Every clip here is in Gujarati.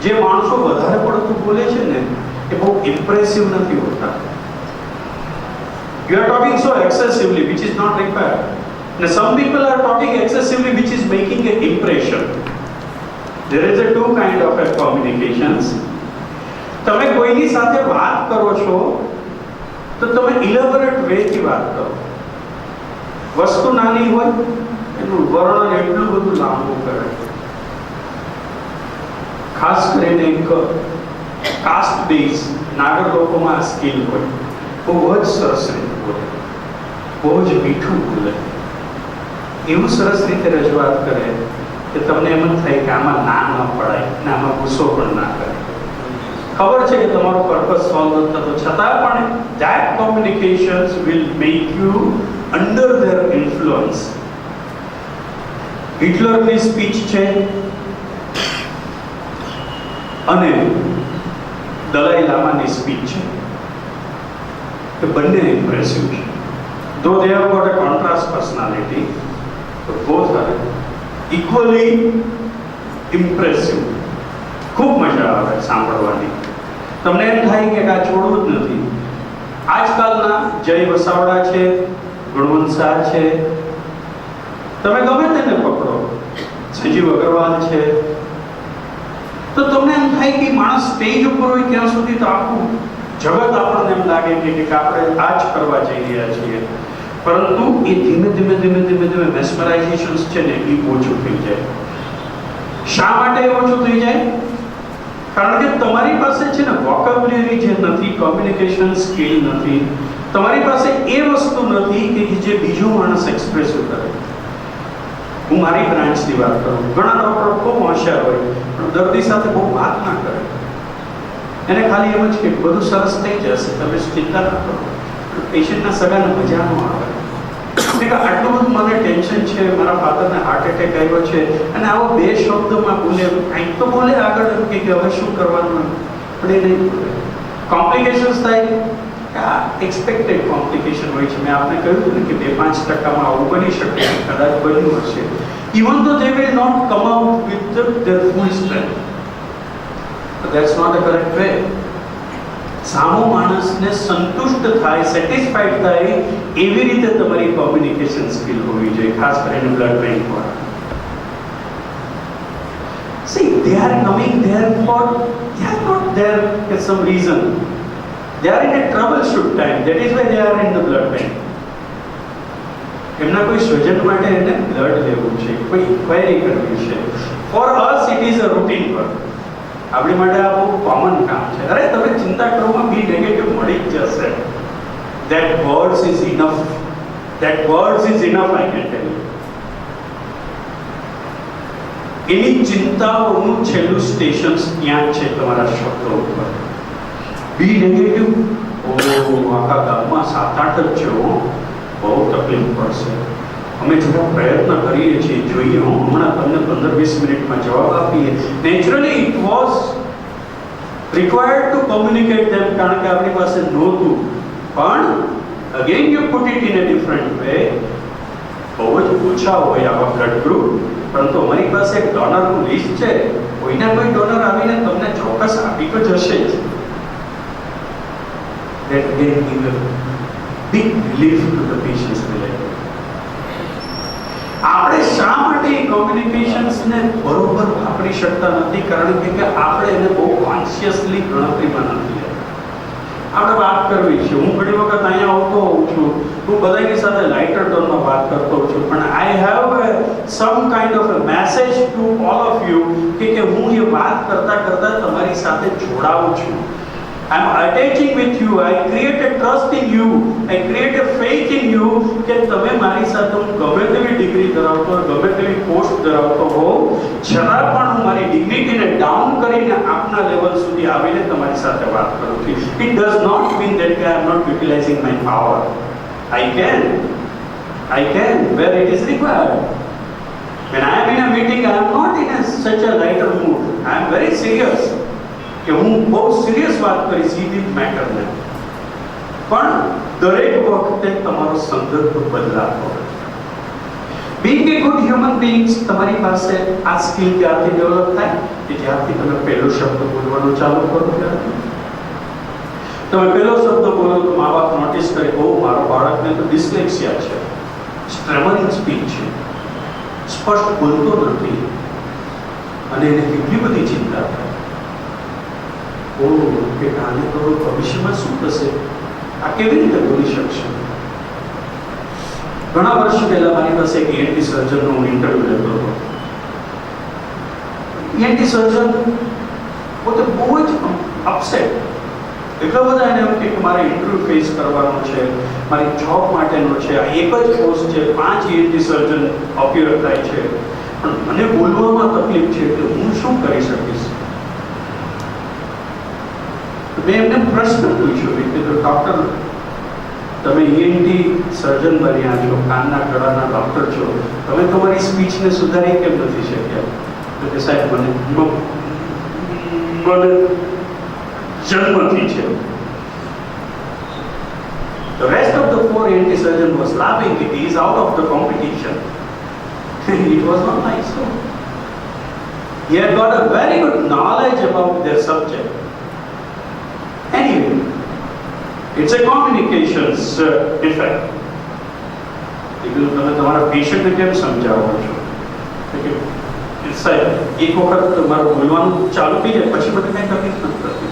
જે માણસો વધારે પડતું બોલે છે ને એ બહુ ઇમ્પ્રેસિવ નથી હોતા. You are talking so excessively, which is not required. And some people are talking excessively, which is making an impression. There is a two kind of communications. તમે કોઈની સાથે વાત કરો છો તો તમે ઇલેબોરેટ વેથી વાત કરો. વસ્તુ નાની હોય એનું વર્ણન એટલું બધું લાંબુ કરે. ખાસ કરીને એક કાસ્ટ બેઝ નાગર લોકોમાં આ સ્કિલ હોય. બહુ જ સરસ રીતે બોલે, બહુ જ મીઠું બોલે, એવું સરસ રીતે રજૂઆત કરે કે તમને એમ જ થાય કે આમાં ના ન પડાય ને આમાં ગુસ્સો પણ ના કરે. ખબર છે કે તમારો પર્પસ સોલ્વ નથી થતો, છતાં પણ that communications will make you under their influence. હિટલરની સ્પીચ છે અને દલાઈ લામાની સ્પીચ છે, એ બંને ઇમ્પ્રેસિવ છે. Though they have got a contrast personality, but both are equally impressive. ખૂબ મજા આવે સાંભળવાની. તમને એમ થાય કે આ છોડવું જ નથી. આજકાલના જય વસાવડા છે, ગુણવંત શાહ છે, તમે ગમે તેને પકડો, સંજીવ અગ્રવાલ છે, તો તમને એમ થાય કે માણસ સ્ટેજ ઉપર હોય ત્યાં સુધી તો આખું જગત આપણને એમ લાગે કે આપણે આ જ કરવા જઈ રહ્યા છીએ. પરંતુ એ ધીમે ધીમે ધીમે ધીમે ધીમે મેસ્મરાઇઝેશન્સ છે ને એ ઓછું થઈ જાય. શા માટે ઓછું થઈ જાય? કારણ કે તમારી પાસે છે ને વોકેબ્યુલરી જે નથી, કોમ્યુનિકેશન સ્કિલ નથી, તમારી પાસે એ વસ્તુ નથી કે જે બીજો માણસ એક્સપ્રેસ કરે. હું મારી બ્રાન્ચની વાત કરું, ઘણા ડોક્ટરો ખૂબ હોશિયાર હોય પણ દર્દી સાથે બહુ વાત ના કરે. એને ખાલી એમ જ કે બધું સરસ થઈ જશે, તમે ચિંતા ના કરો. પેશન્ટના સગાને મજા ન આવે કે આટલું બધું મને ટેન્શન છે, મારા ફાધરને હાર્ટ એટેક આવ્યો છે, અને આવો બે શબ્દમાં બોલે, કંઈક તો બોલે આગળ એમ કે હવે શું કરવાનું, પણ એ નહીં બોલે. કોમ્પ્લિકેશન્સ થાય, આ એક્સપેક્ટેડ કોમ્પ્લિકેશન હોય છે. મેં આપને કહ્યું હતું ને કે 2-5% આવું બની શકે, કદાચ બન્યું હશે. ઇવન તો they will not come out with their full strength. But that's not a correct way. સામો માણસને સંતુષ્ટ થાય, સેટિસ્ફાઈડ થાય એવી રીતે તમારી કોમ્યુનિકેશન સ્કિલ હોવી જોઈએ, ખાસ કરીને બ્લડ બેંક પર. See, they are coming there for, they are not there for some reason. They are in a troubleshoot time. That is why they are in the blood bank. એમના કોઈ સ્વજન માટે એને બ્લડ લેવું છે, કોઈ ઇન્ક્વાયરી કરવી છે. For us it is a routine work. આપણી માટે આ બહુ કોમન કામ છે. અરે તમે ચિંતા કરવામાં બી નેગેટિવ મળી જ જશે. That words is enough. That words is enough, I can tell you. એની ચિંતાઓનું છેલ્લું સ્ટેશન ત્યાં છે તમારા શબ્દો ઉપર. બી નેગેટિવ, આખા ગામમાં 7-8 જ છે, બહુ તકલીફ પડશે. અમે થોડા પ્રયત્ન કરીએ છીએ, જોઈએ, હમણાં તમને 15-20 મિનિટમાં જવાબ આપીએ. Naturally it was required to communicate them, કારણ કે આપણી પાસે નહોતું. પણ again you put it in a different way. બહુ જ ઓછા હોય આવા બ્લડ ગ્રુપ, પરંતુ અમારી પાસે એક ડોનરનું લિસ્ટ છે. કોઈના કોઈ ડોનર આવીને તમને ચોક્કસ આપી તો જશે જ. That again give a big relief to the patient's life. આપણે શા માટે કોમ્યુનિકેશન્સને બરોબર વાપરી શકતા નથી? કારણ કે આપણે એને બહુ કોન્શિયસલી ગણતરીમાં નથી લેતા. આપણે વાત કરવી છે, હું ઘણી વખત અહીંયા આવતો હોઉં છું, હું બધાની સાથે લાઇટર ટોનમાં વાત કરતો હોઉં છું, પણ I have sum kind of a message to all of you કે હું એ વાત કરતા કરતા તમારી સાથે જોડાઉં છું. I am attaching with you. I create a trust in you. I create a faith in you કે તમે મારી સાથે, હું ગમે તેવી ડિગ્રી ધરાવતો, ગમે તેવી પોસ્ટ ધરાવતો હોઉં, છતાં પણ હું મારી ડિગ્નિટીને ડાઉન કરીને આપના લેવલ સુધી આવીને તમારી સાથે વાત કરું છું. It does not mean that I am not utilizing my power. I can where it is required. When I am in a meeting, I am not in such a lighter mood. I am very serious. કે હું બહુ સિરિયસ વાત કરીશ એ મેટરને, પણ દરેક વખતે તમારો સંદર્ભ બદલાતો હોય. બીંગ એ ગુડ હ્યુમન બીંગ્સ, તમારી પાસે આ સ્કિલ ત્યારથી ડેવલપ થાય કે જ્યારથી તમે પહેલો શબ્દ બોલવાનું ચાલુ કરો ત્યારથી. તમે પહેલો શબ્દ બોલો તો મા બાપ નોટિસ કરે, બહુ મારો બાળકને તો ડિસ્લેક્સિયા છે, સ્ટ્રેમરિંગ સ્પીચ છે, સ્પષ્ટ બોલતો નથી, અને એને કેટલી બધી ચિંતા થાય. ઓ કે આને તો ભવિષ્યમાં શું થશે, આ કેવી રીતે બોલી શકશે. ઘણા વર્ષ પહેલા મારી પાસે એક ENT સર્જનનો હું ઇન્ટરવ્યુ લેતો હતો. ENT સર્જન પોતે બહુ જ અપસેટ, એટલા બધા એને એમ કે મારે ઇન્ટરવ્યુ ફેસ કરવાનો છે, મારી જોબ માટેનો છે, આ એક જ પોસ્ટ છે, 5 ENT સર્જન અપિયર થાય છે, પણ મને બોલવામાં તકલીફ છે, એટલે હું શું કરી શકીશ. મેં એમને પ્રશ્ન પૂછ્યો કે ડૉક્ટર, તમે ENT સર્જન બન્યા છો, કાનના ગળાના ડૉક્ટર છો, તમે તમારી સ્પીચને સુધારી કેમ નથી શક્યા? તો કે સાહેબ મને જન્મથી છે. The rest of the 4 ENT surgeon was laughing that he is out of the competition. It was not like so. He had got a very good knowledge about their subject. Anyway, it's a communications defect. એટલે તમે તમારા પેશન્ટને કેમ સમજાવો છો કે સાહેબ એક વખત તમારું બોલવાનું ચાલુ થઈ જાય પછી મને કંઈ તકલીફ નથી થતી.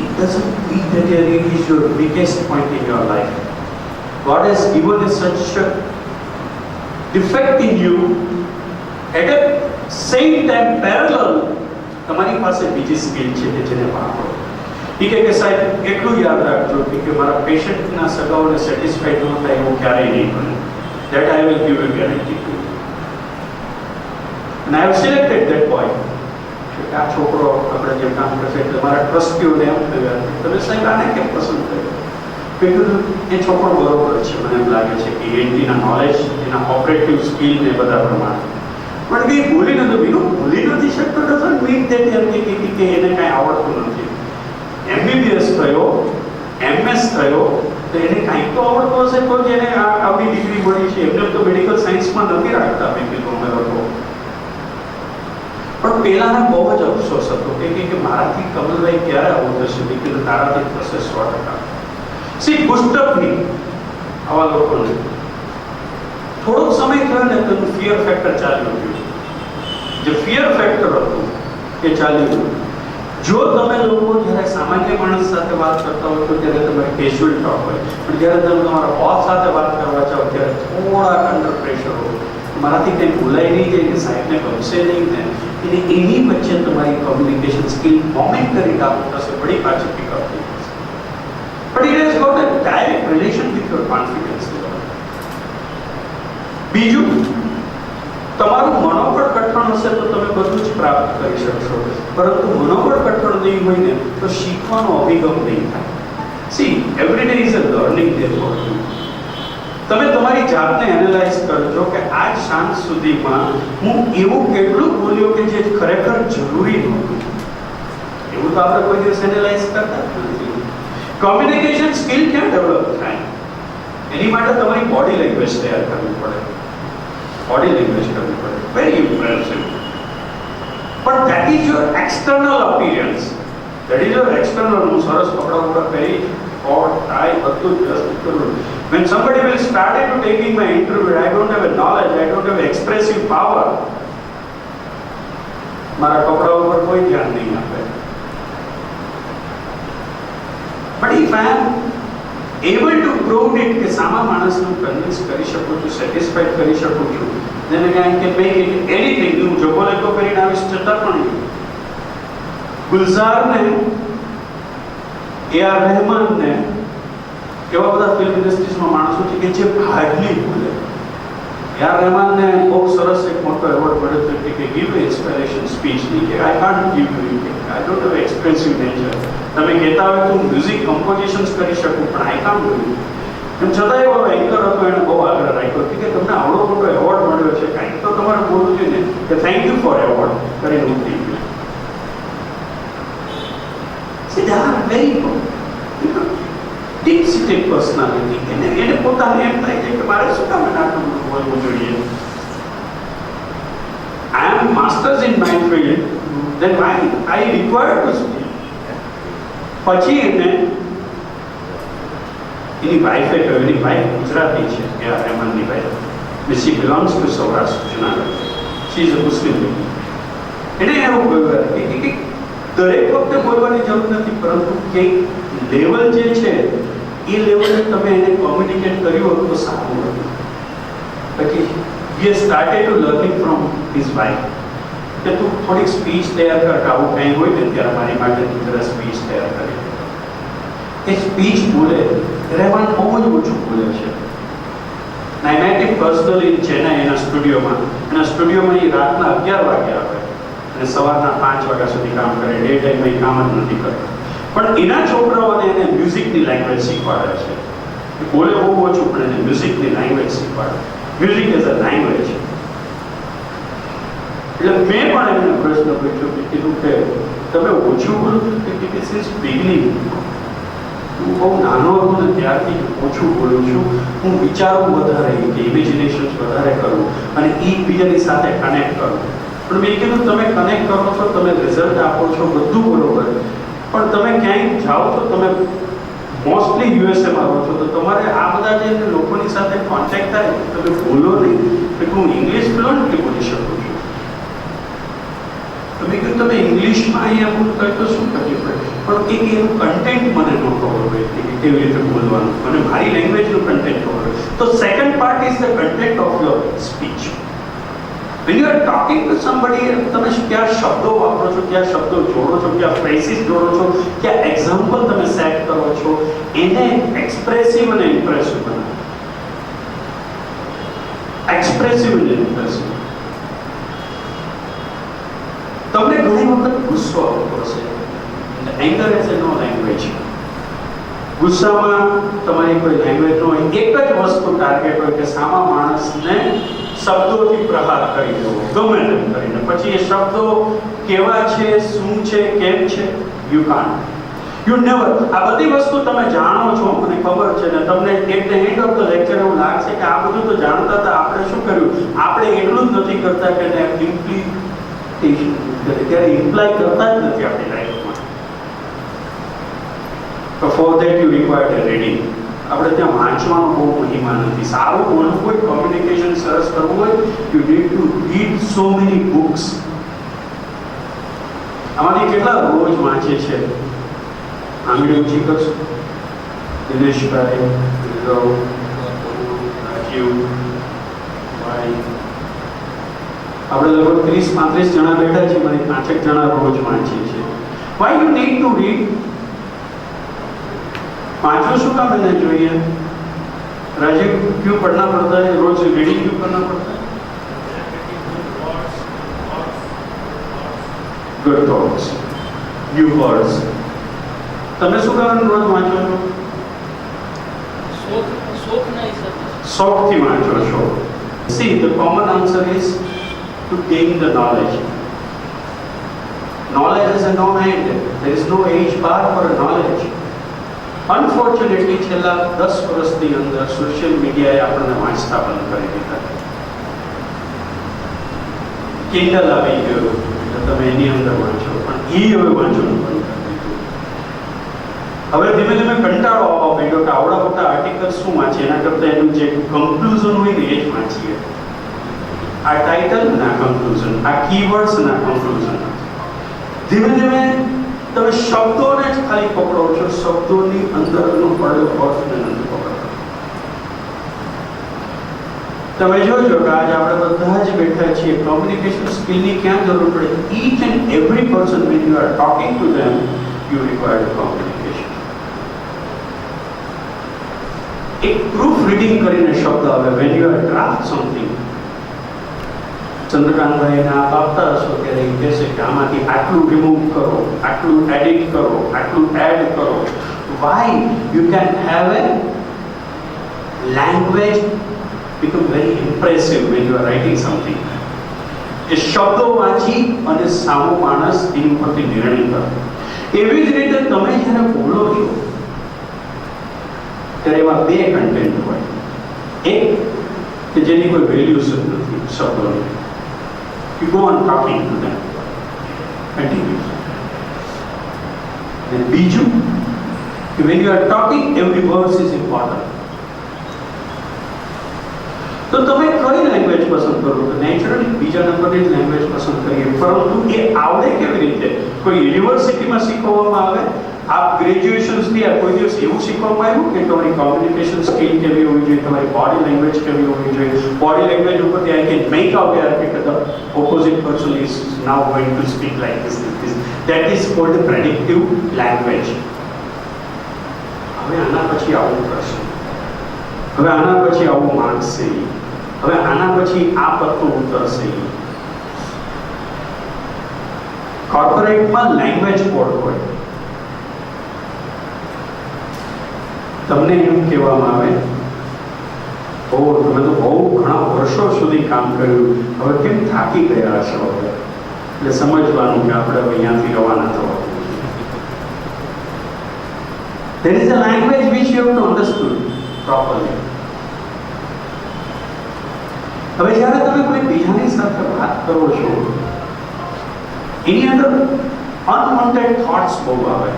It doesn't mean that it is your biggest point in your life. God has given us such a defect in you. At the same time, parallel, તમારી પાસે બીજી સ્કિલ છે કે જેને વાપરો. એ કે સાહેબ એટલું યાદ રાખજો કે મારા પેશન્ટના સગાઓને સેટિસ્ફાઈડ ન થાય એવું ક્યારેય નહીં બને. That I will give a guarantee to you. And I have selected that boy. આ છોકરો આપણે જે કામ કરશે એટલે મારા ટ્રસ્ટીઓને એમ કહ્યું, તમે સાહેબ આને કેમ પસંદ કર્યો? કીધું એ છોકરો બરોબર છે, મને એમ લાગે છે કે ENTના નોલેજ, એના ઓપરેટિવ સ્કિલ ને બધા પ્રમાણે. પણ કંઈ ભૂલી નથી, બીજું ભૂલી નથી શકતો ડઝન્ટ મીન ધેટ એમ કે એને કાંઈ આવડતું નથી. MBBS થયો, MS થયો, તો એને કાંઈક તો આવડતું હશે, તો જેને આવી ડિગ્રી મળી છે. એમને તો મેડિકલ સાયન્સમાં નથી રાખતા મેં કીધું અમે લોકો. પણ પહેલાના બહુ જ અફસોસ હતો કે મારાથી કમલભાઈ ક્યારે આવું થશે, મેં કીધું તારાથી થશે 100%. સી પુસ્તક નહીં આવા લોકોને થોડોક સમય થયો ને તો ફિયર ફેક્ટર ચાલ્યું ગયું. જે ફિયર ફેક્ટર હતું એ ચાલ્યું ગયું. જો તમે લોકો જ્યારે સામાન્ય માણસ સાથે વાત કરતા હોય તો ત્યારે તમારે કેઝ્યુઅલ ટોક હોય, પણ જ્યારે તમે તમારા બોસ સાથે વાત કરવા જાઓ ત્યારે થોડાક અંડર પ્રેશર હોય, મારાથી કંઈ ભૂલાઈ નહીં જાય કે સાહેબને ગમશે નહીં ને, એટલે એની વચ્ચે તમારી કમ્યુનિકેશન સ્કિલ મોમેન્ટરી ડાઉન થશે, વળી પાછી પિકઅપ થઈ જશે. But it has got a direct relation with your confidence level. બીજું, તમારું મનોબળ કઠણ હશે તો તમે બધું જ પ્રાપ્ત કરી શકશો, પરંતુ મનોબળ કઠણ નહીં હોય ને તો શીખવાનો અભિગમ નહીં થાય. C every day is a learning day for you. તમે તમારી જાતને એનાલાઇઝ કરજો કે આજ સાંજ સુધીમાં હું એવું કેટલું બોલ્યો કે જે ખરેખર જરૂરી નહોતું. એવું તો આપણે કોઈ દિવસ એનાલાઇઝ કરતા જ નથી. કોમ્યુનિકેશન સ્કિલ ક્યાં ડેવલપ થાય? એની માટે તમારી બોડી લેંગ્વેજ તૈયાર કરવી પડે. બોડી લેંગ્વેજ કરવી પડે, વેરી ઇમ્પ્રેસિવ. પણ that is your external appearance. That is your external. હું સરસ કપડા બપડા પહેરી કોટ ટાઈ બધું જ વ્યવસ્થિત કરું. When somebody will start into taking my interview, I don't have a knowledge, I don't have expressive power. મારા કપડા ઉપર કોઈ ધ્યાન નહીં આપે. But if I am able to prove it કે સામા માણસને કન્વિન્સ કરી શકું છું, સેટિસ્ફાઈડ કરી શકું છું, then I can make it anything. હું જગો લેકો કરીને આવીશ છતાં પણ ગુલઝારને, A.R. રહેમાનને, એવા બધા ફિલ્મ ઇન્ડસ્ટ્રીઝમાં માણસો છે કે જે હાર્ડલી બોલે. A.R. રહેમાનને બહુ સરસ એક મોટો એવોર્ડ મળ્યો હતો કે ગીવ ઇન્સ્પિરેશન સ્પીચ ની કે I can't give you, I don't have expressive nature. તમે કહેતા હોય તો મ્યુઝિક કમ્પોઝિશન્સ કરી શકું પણ આઈ કાન્ટ ડુ ઇટ. એમ છતાં એવો એન્કર હતો, એને બહુ આગ્રહ રાખ્યો કે તમને આવડો મોટો એવોર્ડ મળ્યો છે, કાંઈક તો તમારે બોલવું જોઈએ ને કે થેન્ક યુ ફોર એવોર્ડ કરીને ઉઠી ગયું. See, they are very good. Deep સીટેડ personality. એને પોતાને એમ થાય છે કે મારે શું કામ આટલું બધું બોલવું જોઈએ. I am masters in my field, then why I require to speak. પછી એની વાઈફે કહ્યું, એની વાઈફ ગુજરાતી છે, રહેમાનની wife, she belongs to Saurashtra Junagadh. She is a Muslim lady. એને એવું કહ્યું કે દરેક વખતે બોલવાની જરૂર નથી, પરંતુ કે લેવલ જે છે એ લેવલે તમે એને કોમ્યુનિકેટ કર્યું હોત તો સારું હતું. પછી he started to learning from his wife કે તું થોડીક સ્પીચ તૈયાર કર, આવું કંઈ હોય ને ત્યારે મારી માટે તું જરા સ્પીચ તૈયાર કરી. એ સ્પીચ બોલે, રહેમાન બહુ જ ઓછું બોલે છે. I met him personally in Chennai એના સ્ટુડિયોમાં. એના સ્ટુડિયોમાં એ રાતના 11 વાગે આવે અને સવારના 5 વાગ્યા સુધી કામ કરે. ડે ટાઈમમાં એ કામ જ નથી કરતા. પણ એના છોકરાઓને એને મ્યુઝિકની લેંગ્વેજ શીખવાડે છે. એ બોલે બહુ ઓછું, પણ એને મ્યુઝિકની લેંગ્વેજ શીખવાડે. Music as a language. એટલે મેં પણ એમને પ્રશ્ન પૂછ્યો કે કીધું કે તમે ઓછું બોલો કે સિન્સ બિગનિંગ હું બહુ નાનો હતો ને ત્યારથી ઓછું બોલું છું. હું વિચારું વધારે, કે ઇમેજિનેશન્સ વધારે કરું અને એકબીજાની સાથે કનેક્ટ કરું. પણ મેં કીધું તમે કનેક્ટ કરો છો, તમે રિઝલ્ટ આપો છો, બધું બરોબર, પણ તમે ક્યાંય જાઓ છો, તમે મોસ્ટલી યુએસએમાં રહો છો, તો તમારે આ બધા જે લોકોની સાથે કોન્ટેક્ટ થાય તમે બોલો નહીં કે હું ઇંગ્લિશ ફ્લુઅન્ટલી બોલી શકું છું. તમે કીધું તમે ઇંગ્લિશમાં અહીંયા બોલ કહે તો શું કરવું પડે, પણ એક એનું કન્ટેન્ટ મને ન ખબર હોય કે કેવી રીતે બોલવાનું, મને મારી લેંગ્વેજનું કન્ટેન્ટ ખબર હોય. તો second part is the content of your speech. When you are talking to somebody, તમે કયા શબ્દો વાપરો છો, કયા શબ્દો જોડો છો, કયા ફ્રેઝિસ જોડો છો, કયા એક્ઝામ્પલ તમે સેટ કરો છો, એને એક્સપ્રેસિવ અને ઇમ્પ્રેસિવ બનાવો. એક્સપ્રેસિવ અને ઇમ્પ્રેસિવ. તમને ઘણી વખત ગુસ્સો આવતો હશે. Anger is no language. ગુસ્સામાં તમારી કોઈ લેંગ્વેજ ન હોય, એક જ વસ્તુ ટાર્ગેટ હોય કે સામા માણસને શબ્દોથી પ્રહાર કરી દેવો, ગમે તેમ કરીને. પછી એ શબ્દો કેવા છે, શું છે, કેમ છે, યુ કાન્ટ, યુ નેવર. આ બધી વસ્તુ તમે જાણો છો, મને ખબર છે ને. તમને at the end of the lecture એવું લાગશે કે આ બધું તો જાણતા હતા, આપણે શું કર્યું, આપણે એટલું જ નથી કરતા કે ઇમ્પ્લિકેશન ત્યારે ઇમ્પ્લાય કરતા જ નથી આપણી લાઈફમાં. For that you required a reading. આપણે ત્યાં વાંચવાનો બહુ મહિમા નથી. સારું બોલવું હોય, કોમ્યુનિકેશન સરસ કરવું હોય, you need to read so many books. આમાંથી કેટલા રોજ વાંચે છે? આંગળી ઊંચી કરશો. દિનેશભાઈ, રાજીવ ભાઈ, આપણે લગભગ 30-35 જણા બેઠા છીએ, મારી 5 જણા રોજ વાંચીએ છીએ. Why you need to read? वांचो शू काम लेना चाहिए? राजीव, क्यों पढ़ना पड़ता है? रोज रीडिंग क्यों करना पड़ता है? Good thoughts, new words. તમે શું કારણ રોજ વાંચો છો? શોખથી વાંચો છો. See, the common answer is to gain the knowledge. Knowledge is a no end. There is no age bar for a knowledge. Unfortunately છેલ્લા 10 વર્ષની અંદર સોશિયલ મીડિયાએ આપણને વાંચતા બંધ કરી દીધા. કિન્ડલ આવી ગયો એટલે તમે એની અંદર વાંચો, પણ એ હવે વાંચવાનું બંધ કરી દીધું. હવે ધીમે ધીમે કંટાળો આવવા માંડ્યો કે આવડા મોટા આર્ટિકલ શું વાંચીએ, એના કરતાં એનું જે કન્ક્લુઝન હોય ને એ જ વાંચીએ. આ ટાઇટલ ના કન્ક્લુઝન, આ કીવર્ડ્સ ના કન્ક્લુઝન. ધીમે ધીમે તમે શબ્દોને જ ખાલી પકડો છો, શબ્દોની અંદરનો પડેલો અર્થને નથી પકડતા. તમે જોજો કે આજે આપણે બધા જ બેઠા છીએ, કોમ્યુનિકેશન સ્કિલની ક્યાં જરૂર પડે? Each and every person when you are talking to them you require communication. એક પ્રૂફ રીડિંગ કરીને શબ્દ આવે. when you are draft something, ચંદ્રકાંતભાઈને આપ આપતા હશો ત્યારે એ કહેશે કે આમાંથી આટલું રિમૂવ કરો, આટલું એડિટ કરો, આટલું એડ કરો. Why you can have a language become very impressive when you are writing something. એ શબ્દો વાંચી અને સામો માણસ એની ઉપરથી નિર્ણય કરે. એવી જ રીતે તમે જ્યારે બોલો છો ત્યારે એમાં બે કન્ટેન્ટ હોય. એક કે જેની કોઈ વેલ્યુઝ જ નથી શબ્દોની. You go on talking to them continuously. અને બીજું કે when you are talking every word is important. તો તમે કઈ લેંગ્વેજ પસંદ કરો તો નેચરલી બીજા નંબરની જ લેંગ્વેજ પસંદ કરીએ, પરંતુ એ આવડે કેવી રીતે? કોઈ યુનિવર્સિટીમાં શીખવવામાં આવે? આપ ગ્રેજ્યુએશન્સથી આ કોઈ દિવસ એવું શીખવવામાં આવ્યું કે તમારી કોમ્યુનિકેશન સ્કિલ કેવી હોવી જોઈએ, તમારી બોડી લેંગ્વેજ કેવી હોવી જોઈએ? બોડી લેંગ્વેજ ઉપરથી આઈ કેન મેક આઉટ કે the opposite person is now going to speak like this. That is called predictive language. હવે આના પછી આવું પ્રશ્ન, હવે આના પછી આવું માંગશે, હવે આના પછી આ પત્તું ઉતરશે. કોર્પોરેટમાં લેંગ્વેજ કોડ હોય. તમને એમ કહેવામાં આવે, ઓ તમે તો બહુ ઘણા વર્ષો સુધી કામ કર્યું, હવે કેમ થાકી ગયા છો? એટલે સમજવાનું કે આપણે હવે અહીંયાથી રવાના થવાનું. There is a language which you have to understood properly. હવે જ્યારે તમે કોઈ બીજાની સાથે વાત કરો છો, એની અંદર unwanted thoughts બહુ આવે.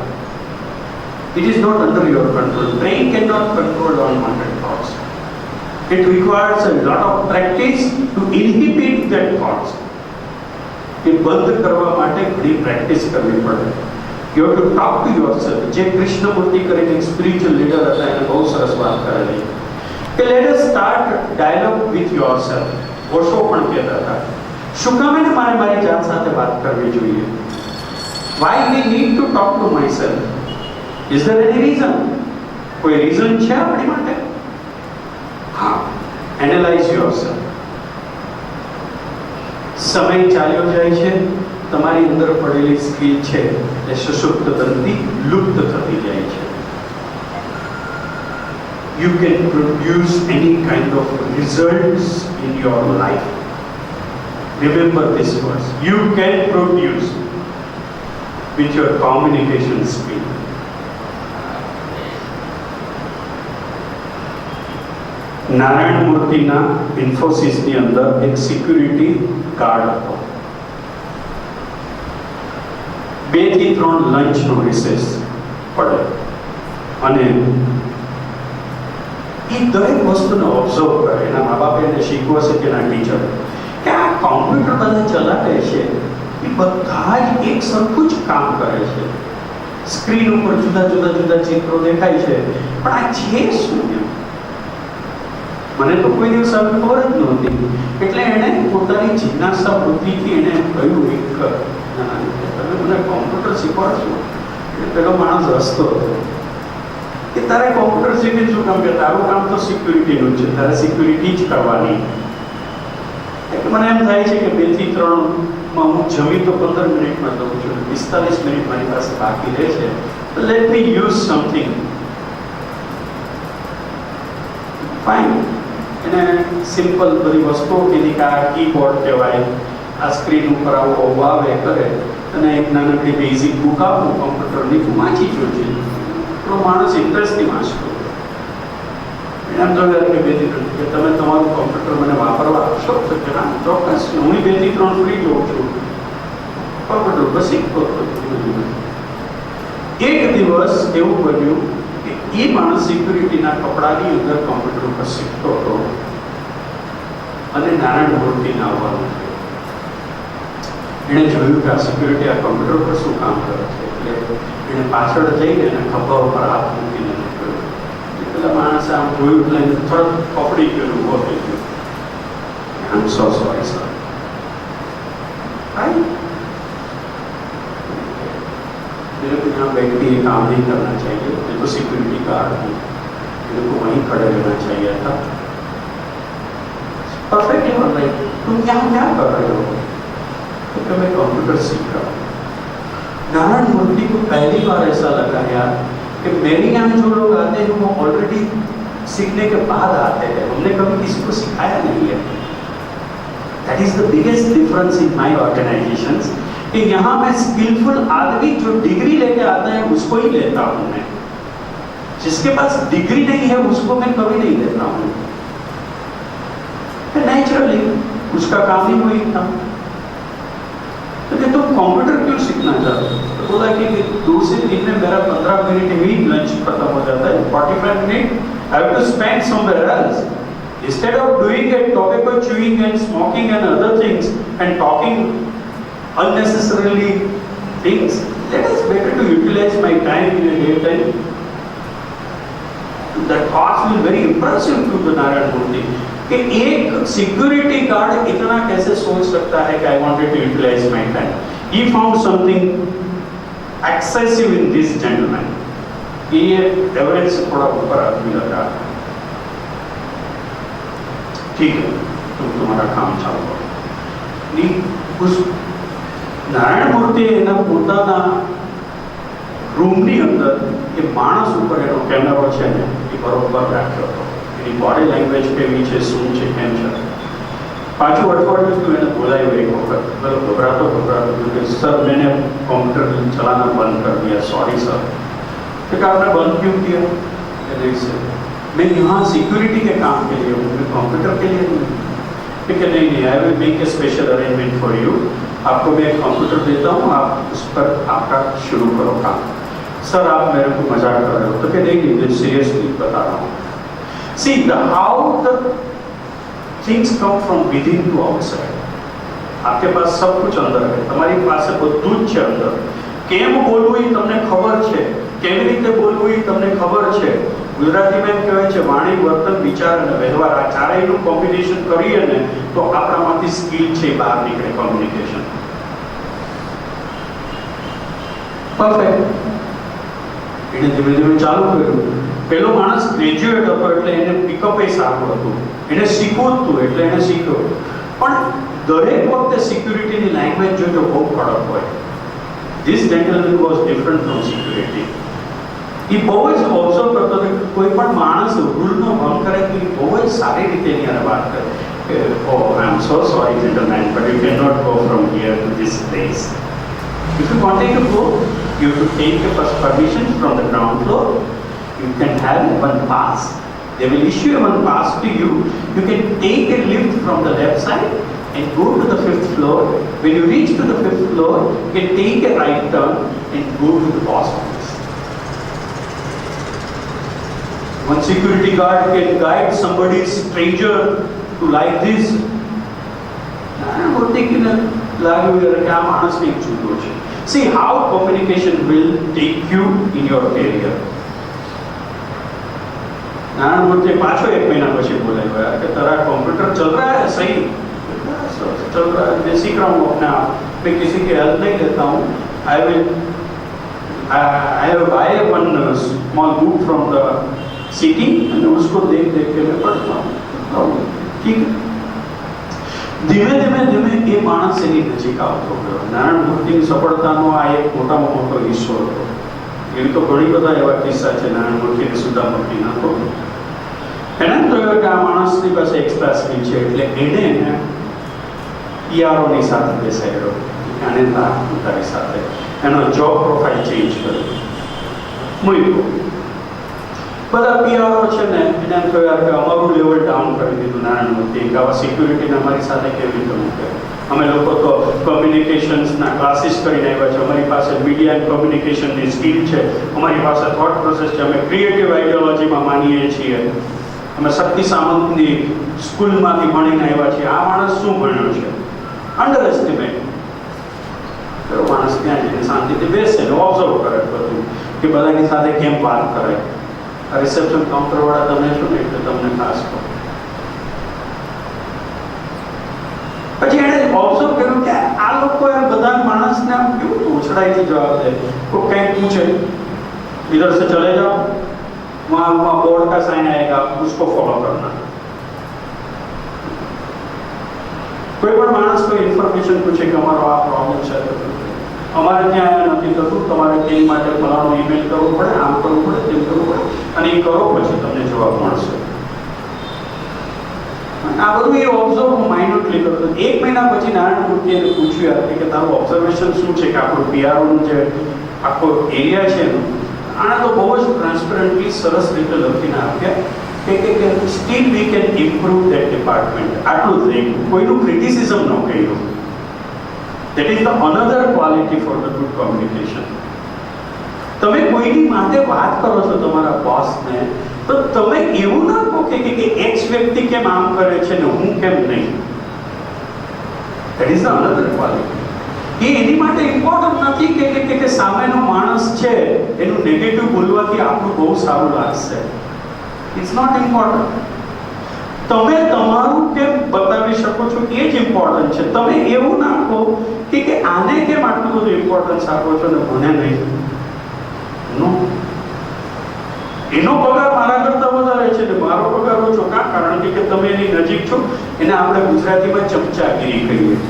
It is not under your control. Brain cannot control unwanted thoughts. It requires a lot of practice to inhibit that thoughts. એ બંધ કરવા માટે ઘણી પ્રેક્ટિસ કરવી પડે. You have to talk to yourself. જે કૃષ્ણમૂર્તિ કરીને એક સ્પિરિચ્યુઅલ લીડર હતા, એને બહુ સરસ વાત કરેલી કે let us start dialogue with yourself. Osho પણ કહેતા હતા, શું કામ એને મારી જાત સાથે વાત કરવી જોઈએ? Why we need to talk to myself? Is there any reason? કોઈ રીઝન છે આપણી માટે? હા, એનાલાઇઝ યોરસેલ્ફ. સમય ચાલ્યો જાય છે, તમારી અંદર પડેલી સ્કિલ છે એ સુષુપ્ત તંત્રી લુપ્ત થતી જાય છે. You can produce any kind of results in your life. Remember this verse. You can produce with your communication skill. Narayan મૂર્તિના ઇન્ફોસિસની અંદર એક સિક્યુરિટી ગાર્ડ હતો. 2 થી 3 લંચનો રિસેસ પડે અને એ દરેક વસ્તુને ઓબ્ઝર્વ કરે. એના મા બાપે એને શીખવું હશે કે એના ટીચર કે આ કોમ્પ્યુટર બધા ચલાવે છે એ બધા જ એક સરખું જ કામ કરે છે. સ્ક્રીન ઉપર જુદા જુદા ચિત્રો દેખાય છે, પણ આ છે શું? મને તો કોઈ દિવસ આવી ખબર જ નહોતી. એટલે એણે પોતાની જિજ્ઞાસા બુદ્ધિથી એને કહ્યું, તમે મને કોમ્પ્યુટર શીખવાડશો? એટલે પેલો માણસ હસતો હતો કે તારે કોમ્પ્યુટર શીખી શું કામ? કે તારું કામ તો સિક્યુરિટીનું છે, તારે સિક્યુરિટી જ કરવાની. એટલે મને એમ થાય છે કે 2 થી 3માં હું જમી તો 15 મિનિટમાં દઉં છું, 45 મિનિટ મારી પાસે બાકી રહે છે. Let me use something fine. એને સિમ્પલ બધી વસ્તુઓ કીધી કે આ કીબોર્ડ કહેવાય, આ સ્ક્રીન ઉપર આવું આવે કરે, અને એક નાનકડી બેઝિક બુક આપું કોમ્પ્યુટરની, તું વાંચી જોજે. તો માણસ ઇન્ટરેસ્ટથી વાંચતો. એમ તો કે 2 થી 3 કે તમે તમારું કોમ્પ્યુટર મને વાપરવા આપશો? તો કે ના, ચોક્કસ, હું 2 થી 3 ફ્રી જોઉં છું. કોમ્પ્યુટર પર શીખતો હતો. એક દિવસ એવું બન્યું કે એ માણસ સિક્યુરિટીના કપડાની અંદર કોમ્પ્યુટર ઉપર શીખતો હતો અને નારાયણ મૂર્તિને આવવાનું થયું. એણે જોયું કે આ સિક્યુરિટી આ કોમ્પ્યુટર પર શું કામ કરે છે. એટલે એણે પાછળ જઈને એના ખભા ઉપર હાથ મૂકીને કહ્યું. પેલા માણસે આમ જોયું એટલે થોડું કપડી ગયેલું ઉભો થઈ ગયો. આઈ એમ સો સોરી સર. मेरे को यहाँ बैठ के ये काम नहीं करना चाहिए, ये तो सिक्योरिटी गार्ड हूँ, मेरे को वहीं खड़े रहना चाहिए था. परफेक्टली बोल रहे, तुम यहाँ क्या कर रहे हो? तो मैं कंप्यूटर सीख रहा हूँ. नारायण मूर्ति को पहली बार ऐसा लगा यार कि मेरे यहाँ जो लोग आते हैं वो ऑलरेडी सीखने के बाद आते हैं, हमने कभी किसी को सिखाया नहीं है. That is the biggest difference in my organisations कि यहाँ मैं स्किलफुल आदमी जो डिग्री लेके आता है उसको ही लेता हूँ मैं. जिसके पास डिग्री नहीं है उसको मैं कभी नहीं देता हूँ, नेचुरली उसका काम ही वही था। तो तुम कंप्यूटर क्यों सीखना चाहते हो? तो बोला कि 2 से 3 में मेरा 15 मिनट ही लंच खत्म हो जाता है, 45 minute I have to spend somewhere else. Instead of doing a tobacco chewing and smoking and other things and talking unnecessarily things, let us better to utilize my time in a daytime. That thoughts will very impressive to the Narayan Murthy. कि एक सिक्योरिटी गार्ड इतना कैसे सोच सकता है कि I wanted to utilize my time. He found something excessive in this gentleman. ये एवरेज से थोड़ा ऊपर आदमी लग रहा है। ठीक है, तुम तुम्हारा काम चालू करो। उस નારાયણ મૂર્તિ એના પોતાના રૂમની અંદર એ માણસ ઉપર એનો કેમેરો છે ને એ બરોબર રાખ્યો હતો, એની બોડી લેંગ્વેજ કેવી છે, શું છે, કેમ છે। પાછું અઠવાડિયું થયું એને બોલાવ્યો એક વખત, પેલો घबरातो कि सर मैंने कंप्यूटर चलाना बंद कर दिया, सॉरी सर। तो आपने बंद क्यों किया? मैं यहाँ सिक्योरिटी के काम के लिए हूँ, मैं कंप्यूटर के लिए नहीं। ठीक है, नहीं, I will make a special arrangement for you. आपको मैं एक कंप्यूटर देता हूँ, आप उस पर आपका शुरू करो काम। सर आप मेरे को मजाक कर रहे हो? तो क्या नहीं, मैं सीरियसली बता रहा हूँ। See how the things come from within to outside. आपके पास सब कुछ अंदर है, તમારી પાસે બધું જ છે અંદર। કેમ બોલવું એ તમને ખબર છે, કેવી રીતે બોલવું એ તમને ખબર છે। ગુજરાતીમાં એમ કહેવાય છે વાણી, વર્તન, વિચાર અને વ્યવહાર, આ ચારેયનું કોમ્બિનેશન કરીએ ને તો આપણામાંથી સ્કિલ છે બહાર નીકળે, કોમ્યુનિકેશન પરફેક્ટ। એને ધીમે ધીમે ચાલુ કર્યું। પેલો માણસ ગ્રેજ્યુએટ હતો એટલે એને પિકઅપ એ સારું હતું, એને શીખવું હતું એટલે એને શીખ્યો। પણ દરેક વખતે સિક્યુરિટીની લેંગ્વેજ જોજો બહુ કડક હોય। This gentleman was different from security. એ બહુ જ ઓબ્ઝર્વ કરતો હતો કે કોઈ પણ માણસ રૂલનો ભંગ કરે તો એ બહુ જ સારી રીતે એની હારે વાત કરે કે oh I am so sorry gentleman but you can not go from here to this place. If you wanted to go, you have to take a first permission from the ground floor. You can have one pass. They will issue one pass to you. You can take a lift from the left side and go to the 5th floor. When you reach to the 5th floor, you can take a right turn and go to the boss office. One security guard can guide somebody stranger to like this. I would think in a See how communication will take you in your career. Narayana Murthy पाछो 1 महीना પછી બોલાવ્યા કે તારા कंप्यूटर चल रहा है सही? चल रहा है, मैं सीख रहा हूँ अपने आप, मैं किसी की हेल्प नहीं लेता हूँ। I have buy one small book from the city and उसको देख के मैं पढ़ता हूँ। ठीक है, ધીમે ધીમે ધીમે એ માણસ એની નજીક આવતો ગયો। નારાયણ મૂર્તિની સફળતાનો આ એક મોટામાં મોટો હિસ્સો હતો। એવી તો ઘણી બધા એવા કિસ્સા છે નારાયણ મૂર્તિને સુધા મૂર્તિના તો એને તો કે આ માણસની પાસે એક્સ્ટ્રા સ્કિલ છે એટલે એને પીઆરઓની સાથે બેસાડ્યો, આને તારી સાથે એનો જોબ પ્રોફાઇલ ચેન્જ કર્યો, મૂક્યો। બધા પીઆરઓ છે ને એને એમ કહ્યું કે અમારું લેવલ ડાઉન કરી દીધું નારાયણ મૂર્તિ કે આવા સિક્યુરિટીને અમારી સાથે કેવી રીતે મૂકે। અમે લોકો તો કમ્યુનિકેશન્સના ક્લાસીસ કરીને આવ્યા છે, અમારી પાસે મીડિયા એન્ડ કમ્યુનિકેશનની સ્કિલ છે, અમારી પાસે થોટ પ્રોસેસ છે, અમે ક્રિએટિવ આઈડિયોલોજીમાં માનીએ છીએ, અમે શક્તિ સામંતની સ્કૂલમાંથી ભણીને આવ્યા છીએ। આ માણસ શું ભણ્યો છે? Under estimate. તો માણસ ત્યાં જઈને શાંતિથી બેસે ને ઓબ્ઝર્વ કરે બધું કે બધાની સાથે કેમ વાત કરે। રિસેપ્શન કાઉન્ટર વાળા તમે છો ને એટલે તમને ખાસ કહો। પછી એણે ઓબ્ઝર્વ કર્યું કે આ લોકો બધા માણસને આમ કેવું ઉછળાઈથી જવાબ દે। કોઈ કંઈ પૂછે, इधर से चले जाओ, वहाँ बोर्ड का साइन आएगा, उसको फॉलो करना। कोई પણ માણસ કોઈ ઇન્ફોર્મેશન પૂછે કે અમારો આ પ્રોબ્લેમ છે, અમારે ત્યાં નથી થતું, તમારે તે માટે ફલાણું ઈમેલ કરવું પડે, આમ કરવું પડે, તેમ કરવું પડે, અને એ કરો પછી તમને જવાબ મળશે। આ બધું એ ઓબ્ઝર્વ માઇન્યુટલી કરતો। 1 મહિના પછી નારાયણ મૂર્તિએ પૂછ્યું કે તારું ઓબ્ઝર્વેશન શું છે કે આપણું પીઆરઓનું જે આખો એરિયા છે આને તો બહુ જ ટ્રાન્સપરન્ટલી સરસ રીતે લખીને આપ્યા કે steel we can improve that department. આટલું જ નહીં, કોઈનું ક્રિટિસિઝમ ન કર્યું. That is the another quality for the good communication. તમે કોઈની માટે વાત કરો છો તમારા બોસને, તો તમે એવું ના કહો કે એક્સ વ્યક્તિ કેમ આમ કરે છે ને હું કેમ નહીં. That is the another quality. એ એની માટે ઇમ્પોર્ટન્ટ નથી કે સામેનો માણસ છે એનું નેગેટિવ બોલવાથી આપણું બહુ સારું લાગશે. It's not important. તમે તમારું કેમ બતાવી શકો છો એ જ ઇમ્પોર્ટન્ટ છે. તમે એવું ના કહો કે આને કેમ આટલું બધું ઇમ્પોર્ટન્સ આપો છો ને મને નહીં. નો, એનો પગાર મારા કરતા વધારે છે ને મારો પગાર ઓછો. કારણ કે તમે એની નજીક છો. એને આપણે ગુજરાતીમાં ચમચાગીરી કહીએ.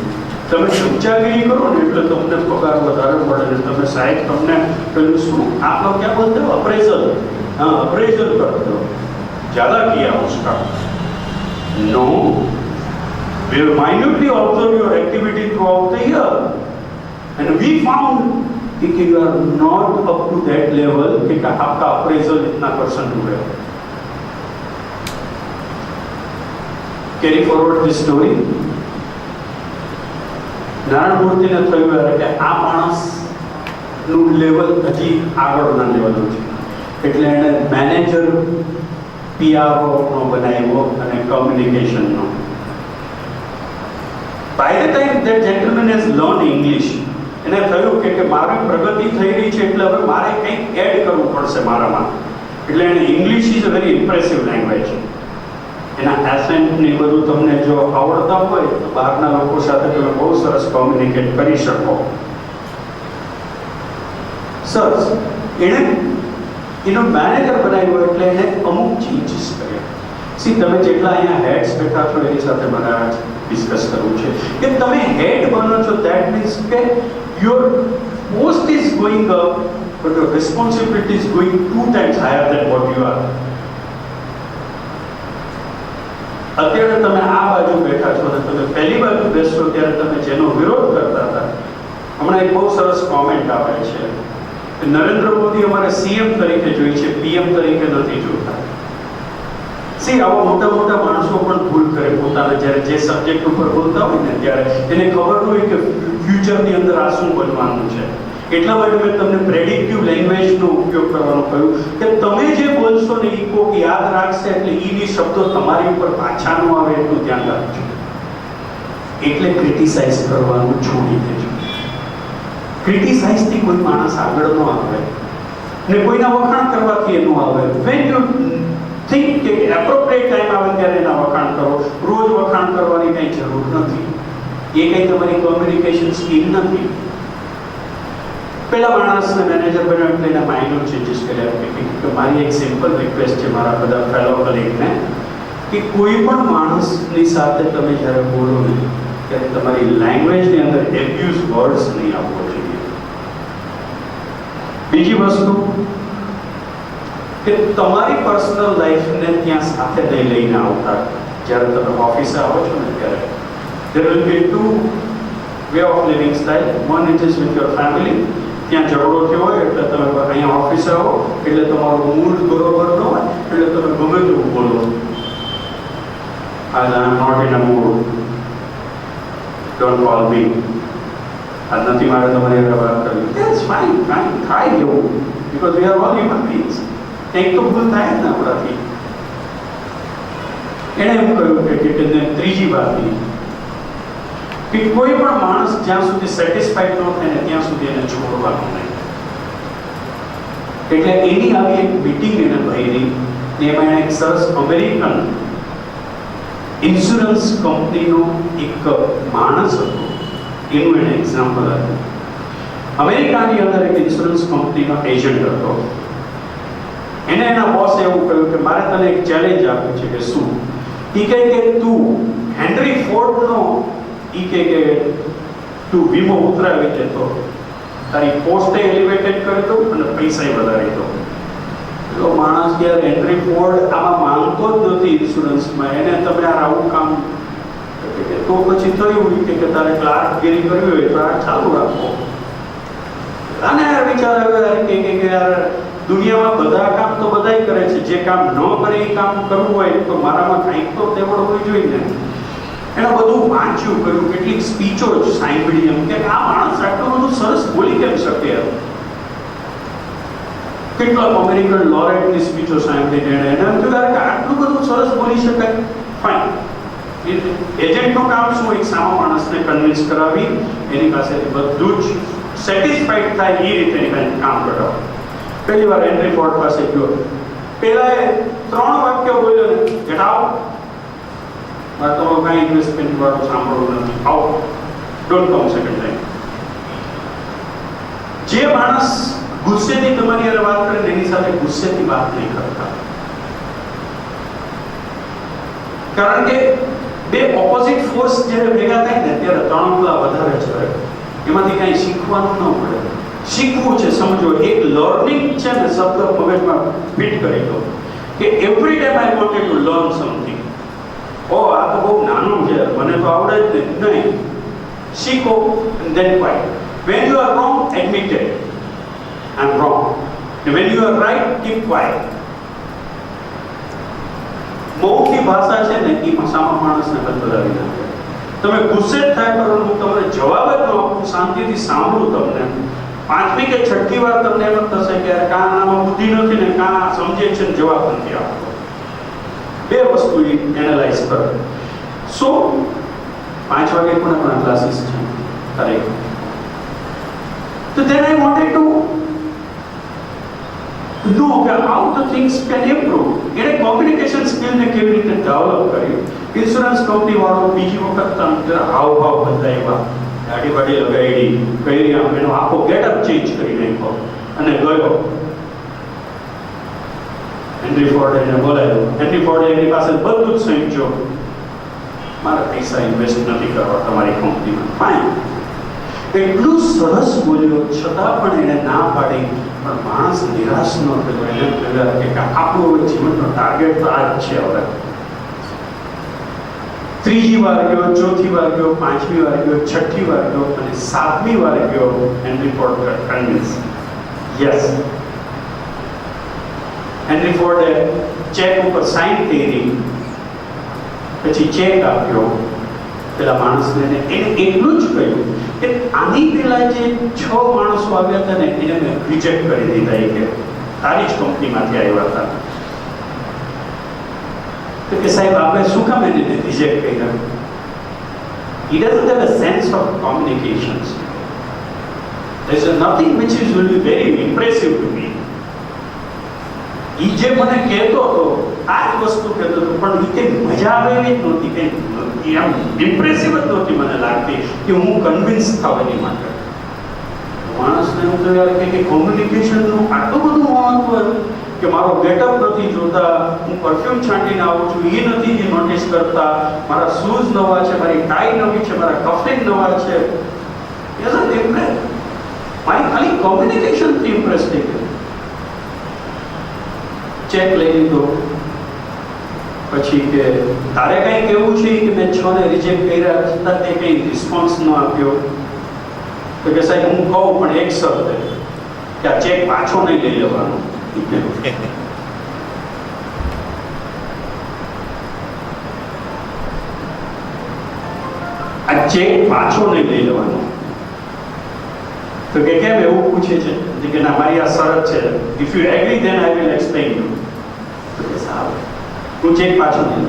તમે ચમચાગીરી કરો ને એટલે તમને પગાર વધારે મળે ને તમે સાહેબ તમને પેલું શું आप लोग क्या बोलते हो अप्रेजल. हाँ, अप्रेजल करते हो. ज्यादा किया उसका. No, we will minutely observe your activity throughout the year and we found कि you are not up to that level कि आपका अप्रेजल इतना % हुआ. Carry forward this story. Narayan મૂર્તિને થયું કે આ માણસનું લેવલ હજી આગળના લેવલનું છે, એટલે એણે મેનેજર PRO બનાવ્યો અને કમ્યુનિકેશનનો. By the time that gentleman has learn English, એને થયું કે મારી પ્રગતિ થઈ રહી છે એટલે હવે મારે કંઈક એડ કરવું પડશે મારામાં. એટલે એને English is a very impressive language. એના એસેન્ટ ને બધું તમને જો આવડતા હોય તો બહારના લોકો સાથે તમે બહુ સરસ કોમ્યુનિકેટ કરી શકો. સરસ. એણે એનો મેનેજર બનાવ્યો એટલે એને અમુક ચેન્જીસ કર્યા. સી, તમે જેટલા અહીંયા હેડ્સ બેઠા છો એની સાથે મને ડિસ્કસ કરવું છે કે તમે હેડ બનો છો ધેટ મીન્સ કે your post is going up but your responsibility is going 2 times higher then what you are. અત્યારે તમે આ બાજુ બેઠા છો અને તમે પહેલી બાજુ બેસશો ત્યારે તમે જેનો વિરોધ કરતા હતા, હમણાં એક બહુ સરસ કોમેન્ટ આવે છે કે નરેન્દ્ર મોદી અમારે CM તરીકે જોઈ છે, PM તરીકે નથી જોતા. સી, આવા મોટા મોટા માણસો પણ ભૂલ કરે પોતાના જ્યારે જે સબ્જેક્ટ ઉપર બોલતા હોય ને ત્યારે એને ખબર ન હોય કે ફ્યુચરની અંદર આ શું બનવાનું છે. એટલા માટે મેં તમને પ્રેડિક્ટિવ લેંગ્વેજનો ઉપયોગ કરવાનું કહ્યું કે તમે જે બોલશો ને એ કોક યાદ રાખશે એટલે ઈની શબ્દો તમારી ઉપર પાછા ન આવે એટલું ધ્યાન રાખજો. એટલે ક્રિટિસાઇઝ કરવાનું છોડી દેજો. ક્રિટિસાઇઝથી કોઈ માણસ આગળ ન આવે ને કોઈના વખાણ કરવાથી એ ન આવે. વેન યુ થિંક કે એપ્રોપ્રિએટ ટાઈમ આવે ત્યારે એના વખાણ કરો. રોજ વખાણ કરવાની કંઈ જરૂર નથી. એ કંઈ તમારી કોમ્યુનિકેશન સ્કિલ નથી. પેલા માણસને મેનેજર બન્યો એટલે એના માઇનોર ચેન્જીસ કર્યા. કે મારી એક સિમ્પલ રિક્વેસ્ટ છે મારા બધા ફેલો કલીગને કે કોઈ પણ માણસની સાથે તમે જ્યારે બોલો ને ત્યારે તમારી લેંગ્વેજની અંદર એબ્યુઝ વર્ડ્સ નહીં આપવો જોઈએ. બીજી વસ્તુ કે તમારી પર્સનલ લાઈફને ત્યાં સાથે નહીં લઈને આવતા. જ્યારે તમે ઓફિસે આવો છો ને ત્યારે there will be 2 way of living style. One it is with your family. ત્યાં ઝઘડો થયો હોય એટલે તમે અહીંયા ઓફિસે આવો એટલે તમારો મૂડ બરોબર ન હોય એટલે તમે ગમે તેવું બોલો. I am not in a mood, don't call me. આ નથી મારે તમારી સાથે વાત કરવી. ધેટ્સ ફાઇન, ફાઇન, થાય એવું, because we are all human beings. કંઈક તો ભૂલ થાય જ ને આપણાથી. એણે એમ કહ્યું કે ત્રીજી વાત કે કોઈ પણ માણસ જ્યાં સુધી સેટિસ્ફાઈડ ન થાય ને ત્યાં સુધી એને છોડવાનું નહીં. એટલે એની આવી એક મીટિંગ એને ભરી ને એમાં એને એક સરસ અમેરિકન ઇન્સ્યોરન્સ કંપનીનો એક માણસ હતો એનું એને એક્ઝામ્પલ આપ્યું. અમેરિકાની અંદર એક ઇન્સ્યોરન્સ કંપનીનો એજન્ટ હતો. એને એના બોસે એવું કહ્યું કે મારે તને એક ચેલેન્જ આપી છે. કે શું? એ કહે કે તું હેનરી ફોર્ડનો કે તું વીમો ઉતરાવી દેતો, તારી પોસ્ટે એલિવેટેડ કરી દો અને પૈસા વધારી દો. તો માણસ યાર હેનરી ફોર્ડ આમાં માંગતો જ નથી ઇન્સ્યોરન્સમાં. એને તમે આવું કામ તો પછી થયું કે તારે ક્લાર્કગીરી કરવી હોય તો આ ચાલુ રાખો. અને યાર વિચાર આવ્યો કે યાર દુનિયામાં બધા કામ તો બધાય કરે છે, જે કામ ન કરે એ કામ કરવું હોય તો મારામાં કંઈક તો તેવડ હોવી જોઈએ ને. એને બધું વાંચ્યું કર્યું, કેટલીક સ્પીચો સાંભળી, એમ કે આ માણસ આટલું બધું સરસ બોલી કેમ શકે. કેટલાક અમેરિકન લોરેટની સ્પીચો સાંભળીને એને એમ થયું કે આટલું બધું સરસ બોલી શકાય. ફાઇન, એજન્ટનું કામ શું? એક સામા માણસને કન્વિન્સ કરાવી, એની પાસેથી બધું જ સેટિસ્ફાઈડ થાય એ રીતે કામ કરાવો. પહેલી વાર હેનરી ફોર્ડ પાસે ગયો, પહેલા એ 3 વાક્ય બોલ્યો ને, ગેટ આઉટ, મારે તો કાંઈ ઇન્વેસ્ટમેન્ટ વાળું સાંભળવું નથી, out, don't come second time. જે માણસ ગુસ્સેથી તમારી હારે વાત કરે એની સાથે ગુસ્સેથી વાત નહીં કરતા, કારણ કે બે ઓપોઝિટ ફોર્સ જ્યારે ભેગા થાય ને ત્યારે 3 ગુણા વધારે છે, એમાંથી કાંઈ શીખવાનું ન પડે. શીખવું છે, સમજો, એક લર્નિંગ છે ને, શબ્દ મગજમાં ફિટ કરી દો કે every time I wanted to learn something. ઓ આ તો બહુ નાનું છે, મને તો આવડે જ નહીં. શીખો and then fight. When you are wrong, admit it. I'm wrong. And when you are right, keep quiet. મૌખિક ભાષા છે ને એ સામા માણસને બદલાવી નાખે. તમે ગુસ્સે જ થાય કરો, હું તમને જવાબ જ ન આપું, શાંતિથી સાંભળું તમને, 5મી કે 6ઠી વાર તમને એમ થશે કે કાં આમાં બુદ્ધિ નથી ને કાં સમજે છે ને જવાબ નથી આપતો. 2 વસ્તુ એનાલાઇઝ કરો. સો 5 વાગે પણ આપણા ક્લાસીસ છે ખરેખર. તો then I wanted to know how the things can improve. એને કોમ્યુનિકેશન સ્કિલને કેવી રીતે ડેવલપ કર્યું. ઇન્સ્યોરન્સ કંપની વાળો બીજી વખત હાવભાવ બદલાવ્યા, ગાડી વાડી લગાડી, કરી એનો આખો ગેટઅપ ચેન્જ કરી નાખ્યો અને ગયો. હેનરી ફોર્ડે એને બોલાવ્યો. હેનરી ફોર્ડે એની પાસે બધું જ સંખ્યો, મારા પૈસા ઇન્વેસ્ટ નથી કરવા તમારી કંપનીમાં. ફાઇન, એટલું સરસ બોલ્યો છતાં પણ એને ના પાડી, પણ માણસ નિરાશ ન થયો. એને કહ્યું કે આપણું જીવનનો ટાર્ગેટ તો આ જ છે. હવે 3જી વાર ગયો, 4થી વાર ગયો, 5મી વાર ગયો, 6ઠી વાર ગયો અને 7મી વાર ગયો. Henry Ford convince, yes. Henry ફોર્ડે ચેક ઉપર સાઇન કરી, પછી ચેક આપ્યો પેલા માણસને. એને એટલું જ કહ્યું કે આની પહેલા જે 6 માણસો આવ્યા હતા ને એને મેં રિજેક્ટ કરી દીધા, એ કે તારી જ કંપનીમાંથી આવ્યા હતા. તો કે સાહેબ આપણે શું કામ એને રિજેક્ટ કર્યા? He doesn't have a sense of communications. There is nothing which is will be very impressive to me. એ જે મને કહેતો હતો આ જ વસ્તુ કહેતો હતો, પણ એ કંઈ મજા આવે એવી જ નહોતી, કંઈ આમ ઇમ્પ્રેસિવ જ નહોતી મને લાગતી કે હું કન્વિન્સ થાવ એની માટે. માણસને હું તો યાર કે કોમ્યુનિકેશનનું આટલું બધું મહત્વ કે મારો ગેટઅપ નથી જોતા, હું પરફ્યુમ છાંટીને આવું છું એ નથી જે નોટિસ કરતા, મારા શૂઝ નવા છે, મારી ટાઈ નવી છે, મારા કફલિંગ નવા છે. મારી ખાલી કોમ્યુનિકેશનથી ઇમ્પ્રેસ થઈ ગઈ. ચેક લઈ લીધો. પછી કે તારે કંઈ કહેવું છે કે મેં 6 ને રિજેક્ટ કર્યા છતાં તે કંઈ રિસ્પોન્સ ન આપ્યો? તો કે સાહેબ હું કહું પણ એક શબ્દ કે આ ચેક પાછો નહીં લઈ લેવાનો. આ ચેક પાછો નહીં લઈ લેવાનો. તો કે કેમ એવું પૂછે છે? કે ના મારી આ શરત છે, if you agree then I will explain you. તો કે સારું, હું ચેક પાછો નહીં.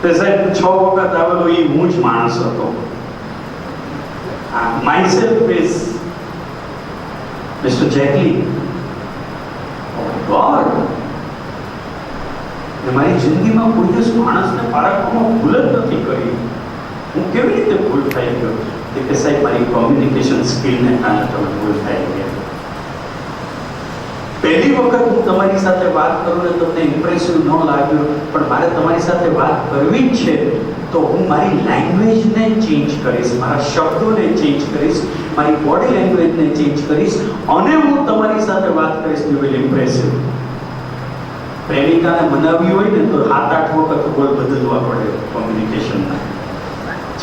તો સાહેબ 6 વખત આવેલો એ હું જ માણસ હતો. Myself is mister Jackley. Oh God, મારી જિંદગીમાં કોઈ દિવસ માણસને પારખવામાં ભૂલ જ નથી કરી. હું કેવી રીતે ભૂલ થઈ ગયો? કે સાહેબ મારી કોમ્યુનિકેશન સ્કિલને કારણે તમે ભૂલ થઈ ગયા. પહેલી વખત હું તમારી સાથે વાત કરું ને તમને ઇમ્પ્રેસિવ ન લાગ્યું, પણ મારે તમારી સાથે વાત કરવી જ છે તો હું મારી લેંગ્વેજને ચેન્જ કરીશ, મારા શબ્દોને ચેન્જ કરીશ, મારી બોડી લેંગ્વેજને ચેન્જ કરીશ અને હું તમારી સાથે વાત કરીશ. You will impressive. પ્રેમિકાને મનાવવી હોય ને તો 7-8 વખત બોલ બદલવા પડે કોમ્યુનિકેશનના.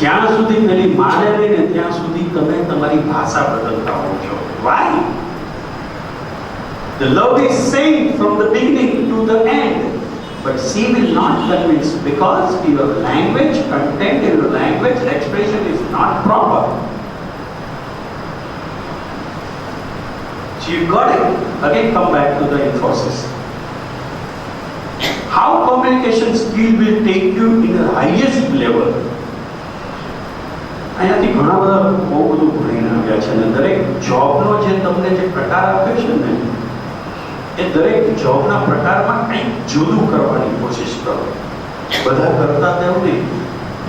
જ્યાં સુધી પેલી માને નહીં ને ત્યાં સુધી તમે તમારી ભાષા બદલતા હોવ છો. Y? The love is same from the beginning to the end, but she will not convince because your language, content in your language, expression is not proper. So you got it. Again, come back to the Infosys. How communication skill will take you in the highest level? અહીંયાથી ઘણા બધા બહુ બધું ભણીને આવ્યા છે અને દરેક જોબનો જે તમને જે પ્રકાર આપ્યો છે ને એ દરેક જોબના પ્રકારમાં કંઈક જુદું કરવાની કોશિશ કરો. બધા કરતા હતા એવું નહીં.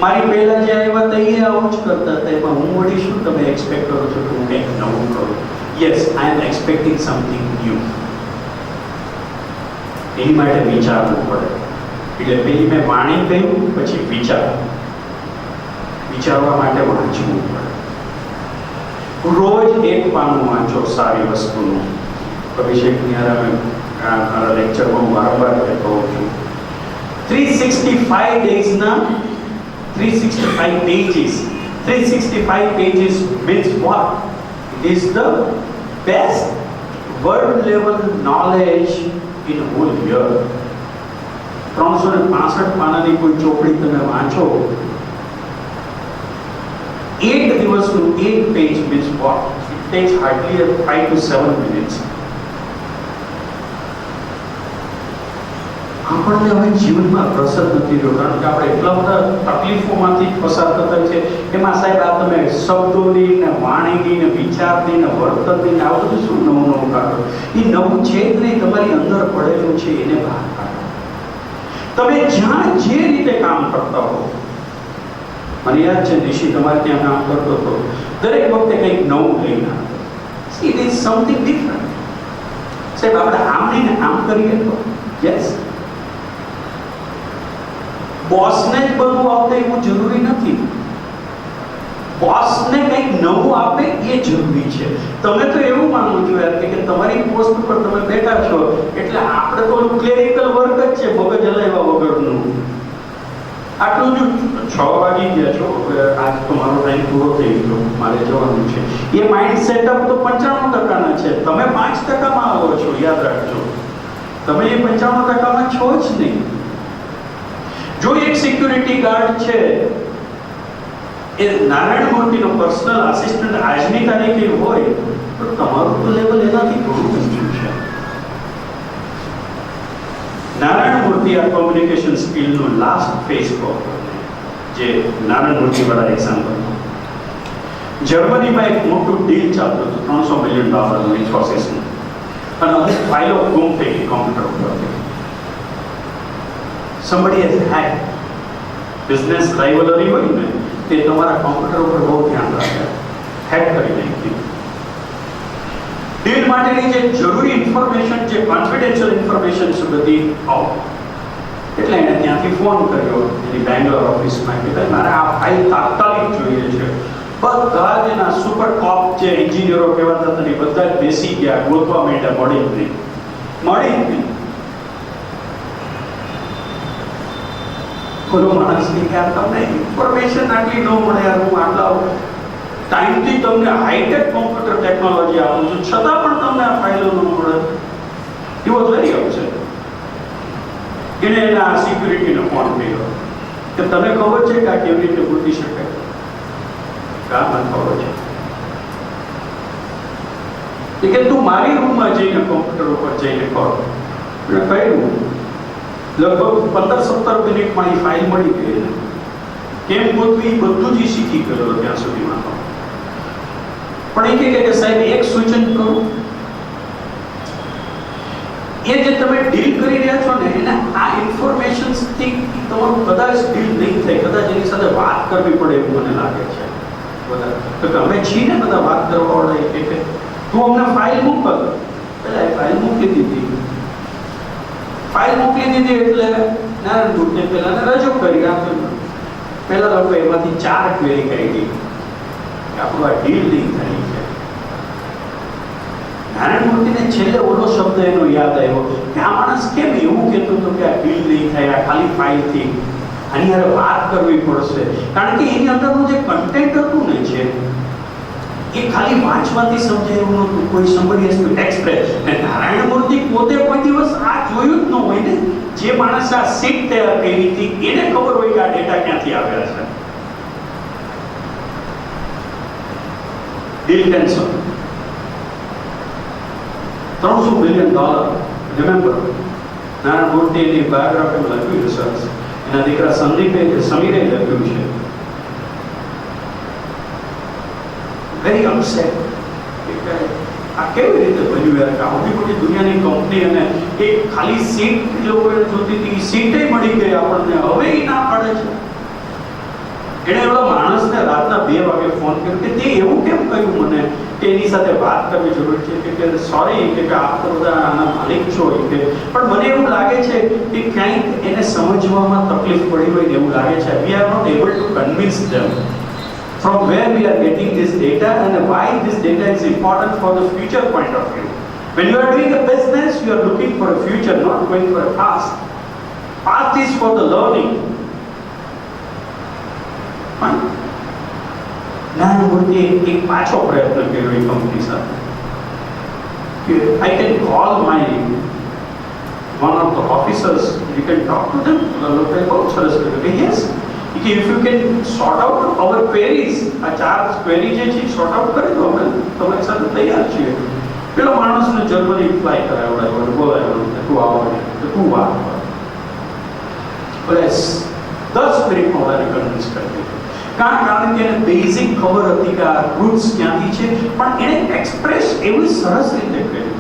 મારી પહેલા જે આવ્યા હતા એ આવું જ કરતા હતા. એમાં હું વળી શું તમે એક્સપેક્ટ કરો છો કે હું કંઈક નવું કરું? યસ, આઈ એમ એક્સપેક્ટિંગ સમથિંગ ન્યૂ. એની માટે વિચારવું પડે. એટલે પેલી મેં વાણી કહ્યું, પછી વિચારવા માટે વાંચવું પડે. રોજ એક પાનું વાંચો સારી વસ્તુનું. અભિષેકની મારા લેક્ચરમાં હું વારંવાર કહેતો હોઉં છું. 365 ડેઝના 365 pages. 365 pages means what? It is the best world level knowledge in a whole year. 365 પાનાની કોઈ ચોપડી તમે વાંચો, 8 દિવસનું 1 page means what? It takes hardly 5 to 7 minutes. આપણને હવે જીવનમાં રસ જ નથી રહ્યો, કારણ કે આપણે એટલા બધા તકલીફોમાંથી પસાર થતા છે. એમાં સાહેબ આ તમે શબ્દોની ને વાણીની ને વિચારની ને વર્તનની ને આ બધું શું નવું કાઢો? એ નવું છે જ નહીં, તમારી અંદર પડેલું છે એને બહાર કાઢો. તમે જ્યાં જે રીતે કામ કરતા હો, મને યાદ છે નિશી તમારે ત્યાં કામ કરતો હતો, દરેક વખતે કંઈક નવું લઈને આવતો. It is something different. સાહેબ આપણે આમ નહીં ને આમ કરીએ તો યસ. બોસને જ બધું આપે એવું જરૂરી નથી. બોસને કંઈક નવું આપે એ જરૂરી છે. તમે તો એવું માનવું જોઈએ કે તમારી પોસ્ટ ઉપર તમે બેઠા છો એટલે આપણે તો ક્લેરિકલ વર્ક જ છે, મગજ હલાવ્યા વગરનું. આટલું જ 6 વાગી ગયા છો, આજ તો મારો ટાઈમ પૂરો થઈ ગયો, મારે જવાનું છે. એ માઇન્ડ સેટઅપ તો 95% છે. તમે 5%માં આવો છો, યાદ રાખજો. તમે એ 95%માં છો જ નહીં. જો એક સિક્યુરિટી ગાર્ડ છે એ નારાયણ મૂર્તિનો પર્સનલ આસિસ્ટન્ટ આજની તારીખે હોય તો તમારું તો લેવલ એનાથી થોડું ઊંચું છે. નારાયણ મૂર્તિ આ કોમ્યુનિકેશન સ્કિલનું લાસ્ટ ફેઝ પર જે નારાયણ મૂર્તિ વાળા એક્ઝામ્પલ, જર્મનીમાં એક મોટું ડીલ ચાલતું હતું $300 મિલિયન ઇન્ફોસિસનું, અને અમુક ફાઇલો ગુમ થઈ ગઈ કોમ્પ્યુટર ઉપરથી. somebody has hacked. Business rivalry હોય ને તે તમારા કોમ્પ્યુટર ઉપર બહુ ધ્યાન રાખે, હેક કરી નાખી. ડીલ માટેની જે જરૂરી ઇન્ફોર્મેશન, જે કોન્ફિડેન્શિયલ ઇન્ફોર્મેશન છે બધી આઉટ. એટલે એને ત્યાંથી ફોન કર્યો એની બેંગ્લોર ઓફિસમાં કે ભાઈ મારે આ ફાઇલ તાત્કાલિક જોઈએ છે. બધા જ એના સુપર ટોપ જે એન્જિનિયરો કહેવાતા હતા એ બધા જ બેસી ગયા, ગોતવા માંડ્યા, મળી જ નહીં. બોલો માણસની કે તમને ઇન્ફોર્મેશન આટલી ન મળે યાર, હું આટલા ટાઈમથી તમને હાઈટેક કોમ્પ્યુટર ટેકનોલોજી આપું છું છતાં પણ તમને આ ફાઇલો ન મળે. He was very upset. એને એના સિક્યુરિટીનો ફોન કર્યો કે તને ખબર છે કે આ કેવી રીતે ગોતી શકાય? કા મને ખબર છે. કે તું મારી રૂમમાં જઈને કોમ્પ્યુટર ઉપર જઈને કર. એટલે કહ્યું લગભગ 15-17 મિનિટમાં એ ફાઇલ મળી ગઈ. કેમ ગોતવી બધું જ શીખી ગયો ત્યાં સુધીમાં. પણ એ કે સાહેબ એક સૂચન કરું, એ જે તમે ડીલ કરી રહ્યા છો ને એને આ ઇન્ફોર્મેશન્સથી તમારું કદાચ ડીલ નહીં થાય, કદાચ એની સાથે વાત કરવી પડે એવું મને લાગે છે. બધા અમે છીએ ને બધા વાત કરવા વાળા, કે તું અમને ફાઇલ મોકલ. પેલા એ ફાઇલ મૂકી દીધી. ફાઇલ મોકલી દીધી એટલે નારાયણ મૂર્તિએ પેલા રજૂ કરી આપ્યું. પેલા લોકો એમાંથી 4 ક્વેરી કરી ગઈ કે આપણું આ ડીલ નહીં થાય છે. નારાયણ મૂર્તિને છેલ્લે ઓલો શબ્દ એનો યાદ આવ્યો કે આ માણસ કેમ એવું કહેતો હતો કે આ ડીલ નહીં થાય, આ ખાલી ફાઇલથી આની હારે વાત કરવી પડશે. કારણ કે એની અંદરનું જે કન્ટેન્ટ હતું ને છે એ ખાલી વાંચવાથી સમજાય એવું નહોતું. કોઈ somebody has to express. અને નારાયણ મૂર્તિ પોતે કોઈ દિવસ આ જોયું જ ન હોય ને. જે માણસે આ સીટ તૈયાર કરી હતી એને ખબર હોય કે આ ડેટા ક્યાંથી આવ્યા છે. દિલ કેન્સર $300 billion. રિમેમ્બર, નારાયણ મૂર્તિની બાયોગ્રાફીમાં લખ્યું છે સરસ. એના દીકરા સમીરે લખ્યું છે. Very upset. આ કેવી રીતે બન્યું યાર કે આવડી મોટી દુનિયાની કંપની અને એ ખાલી સીટ લોકોએ જોતી હતી, સીટે મળી ગઈ આપણને, હવે એ ના પાડે છે. એણે એવા માણસને રાતના 2 વાગે ફોન કર્યો કે તે એવું કેમ કહ્યું મને કે એની સાથે વાત કરવી જરૂર છે કે સોરી કે આપ તો બધા આના માલિક છો કે, પણ મને એવું લાગે છે કે ક્યાંક એને સમજવામાં તકલીફ પડી હોય એવું લાગે છે. We are not able to convince them from where we are getting this data and why this data is important for the future point of view. When you are doing a business, you are looking for a future, not going for a past. Past is for the learning. Narayana મૂર્તિએ એક પાછો પ્રયત્ન કર્યો એ કંપની સાથે કે I can call my one of the officers, you can talk to them. લોકોએ બહુ સરસ કર્યું કે yes, if you can sort out our queries, આ 4 ક્વેરી જે છે sort out કરી દો, અમે તમારી સાથે તૈયાર છીએ. પેલો માણસને જર્મની ફ્લાય કરાવડાવ્યો, બોલાવ્યો, તું આવો, તું વાત કર. બસ 10 મિનિટમાં બધાને કન્વિન્સ કરી દીધું. કારણ કે એને બેઝિક ખબર હતી કે આ રૂટ્સ ક્યાંથી છે, પણ એને એક્સપ્રેસ એવી સરસ રીતે કર્યું.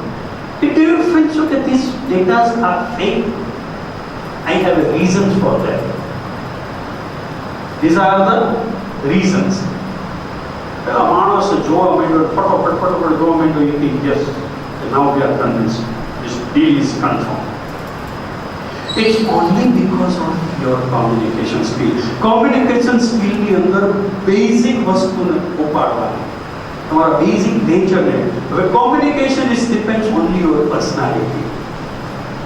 Do you feel so that these data are fake? I have a reasons for that. These are the reasons. પેલા માણસ જોવા માંડ્યો, ફટોફટ જોવા માંડ્યો, you think yes, now we are convinced, this deal is confirmed. It's only because of your communication skill. Communication skill ની અંદર બેઝિક વસ્તુને ઉપાડવાની, તમારા બેઝિક નેચરને. હવે communication is depends only your personality.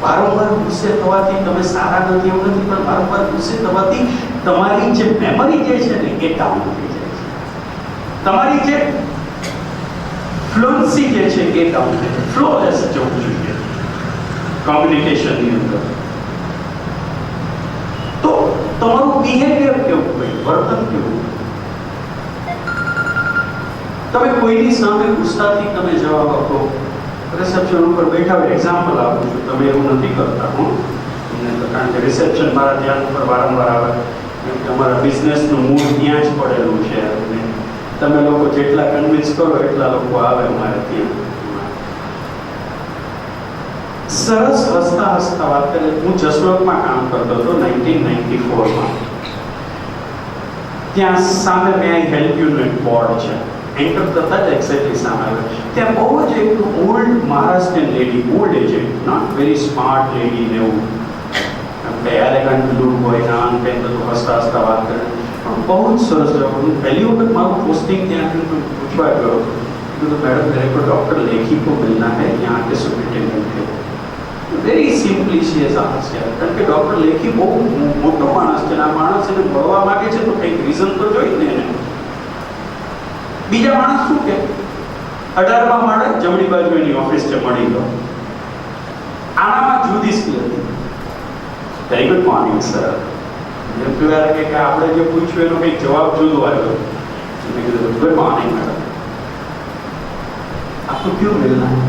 વારંવાર ગુસ્સે થવાથી તમે સારા નથી એવું નથી, પણ વારંવાર ગુસ્સે થવાથી તમારી જે મેમરી જે છે ને એ ડાઉન થઈ જાય છે. તમારી જે ફ્લુઅન્સી જે છે એ ડાઉન થઈ જાય. ફ્લોલેસ જવું જોઈએ કોમ્યુનિકેશનની અંદર. તો તમારું બિહેવિયર કેવું હોય, વર્તન કેવું. તમે કોઈની સામે ગુસ્સાથી તમે જવાબ આપો, રિસેપ્શન ઉપર બેઠા હોય, એક્ઝામ્પલ આપું છું, તમે એવું નથી કરતા હું તમને તો, કારણ કે રિસેપ્શન મારા ધ્યાન ઉપર વારંવાર આવે, કેમ કે અમારા બિઝનેસનું મૂળ ત્યાં જ પડેલું છે. અને તમે લોકો જેટલા કન્વિન્સ કરો એટલા લોકો આવે અમારે ત્યાં. સરસ હસતા હસતા વાત કરે. હું જસલોકમાં કામ કરતો હતો 1994માં. ત્યાં સામે મે આઈ હેલ્પ યુ નું એક બોર્ડ છે, એન્ટર થતા જ એક્ઝેક્ટલી સામે આવે. ત્યાં બહુ જ એક old Maharashtrian lady, old age, not very smart lady ને એવું, એલિગન્ટ લુક હોય, નામ તેમ બધું હસતા હસતા વાત કરે, પણ બહુ જ સરસ રહેવું. પહેલી વખત મારું પોસ્ટિંગ ત્યાં પૂછવા ગયો, કીધું मैडम मेरे को डॉक्टर लेखी को मिलना है, यहाँ के सुपरिटेंडेंट है. Very simply she has answered. કારણ કે ડૉક્ટર લેખી બહુ મોટો માણસ છે, આ માણસ એને મળવા માંગે છે તો કંઈક રીઝન તો જોઈએ ને એને. બીજા માણસ શું કે 18મા માળે જમણી બાજુ એની ઓફિસ છે, મળી ગયો. આનામાં જુદી સ્કીલ હતી. Very good morning sir. એમ કહેવાય કે આપણે જે પૂછ્યું એનો કંઈક જવાબ જુદો આવ્યો. મેં કીધું ગુડ મોર્નિંગ મેડમ, આપકો ક્यों मिलना है?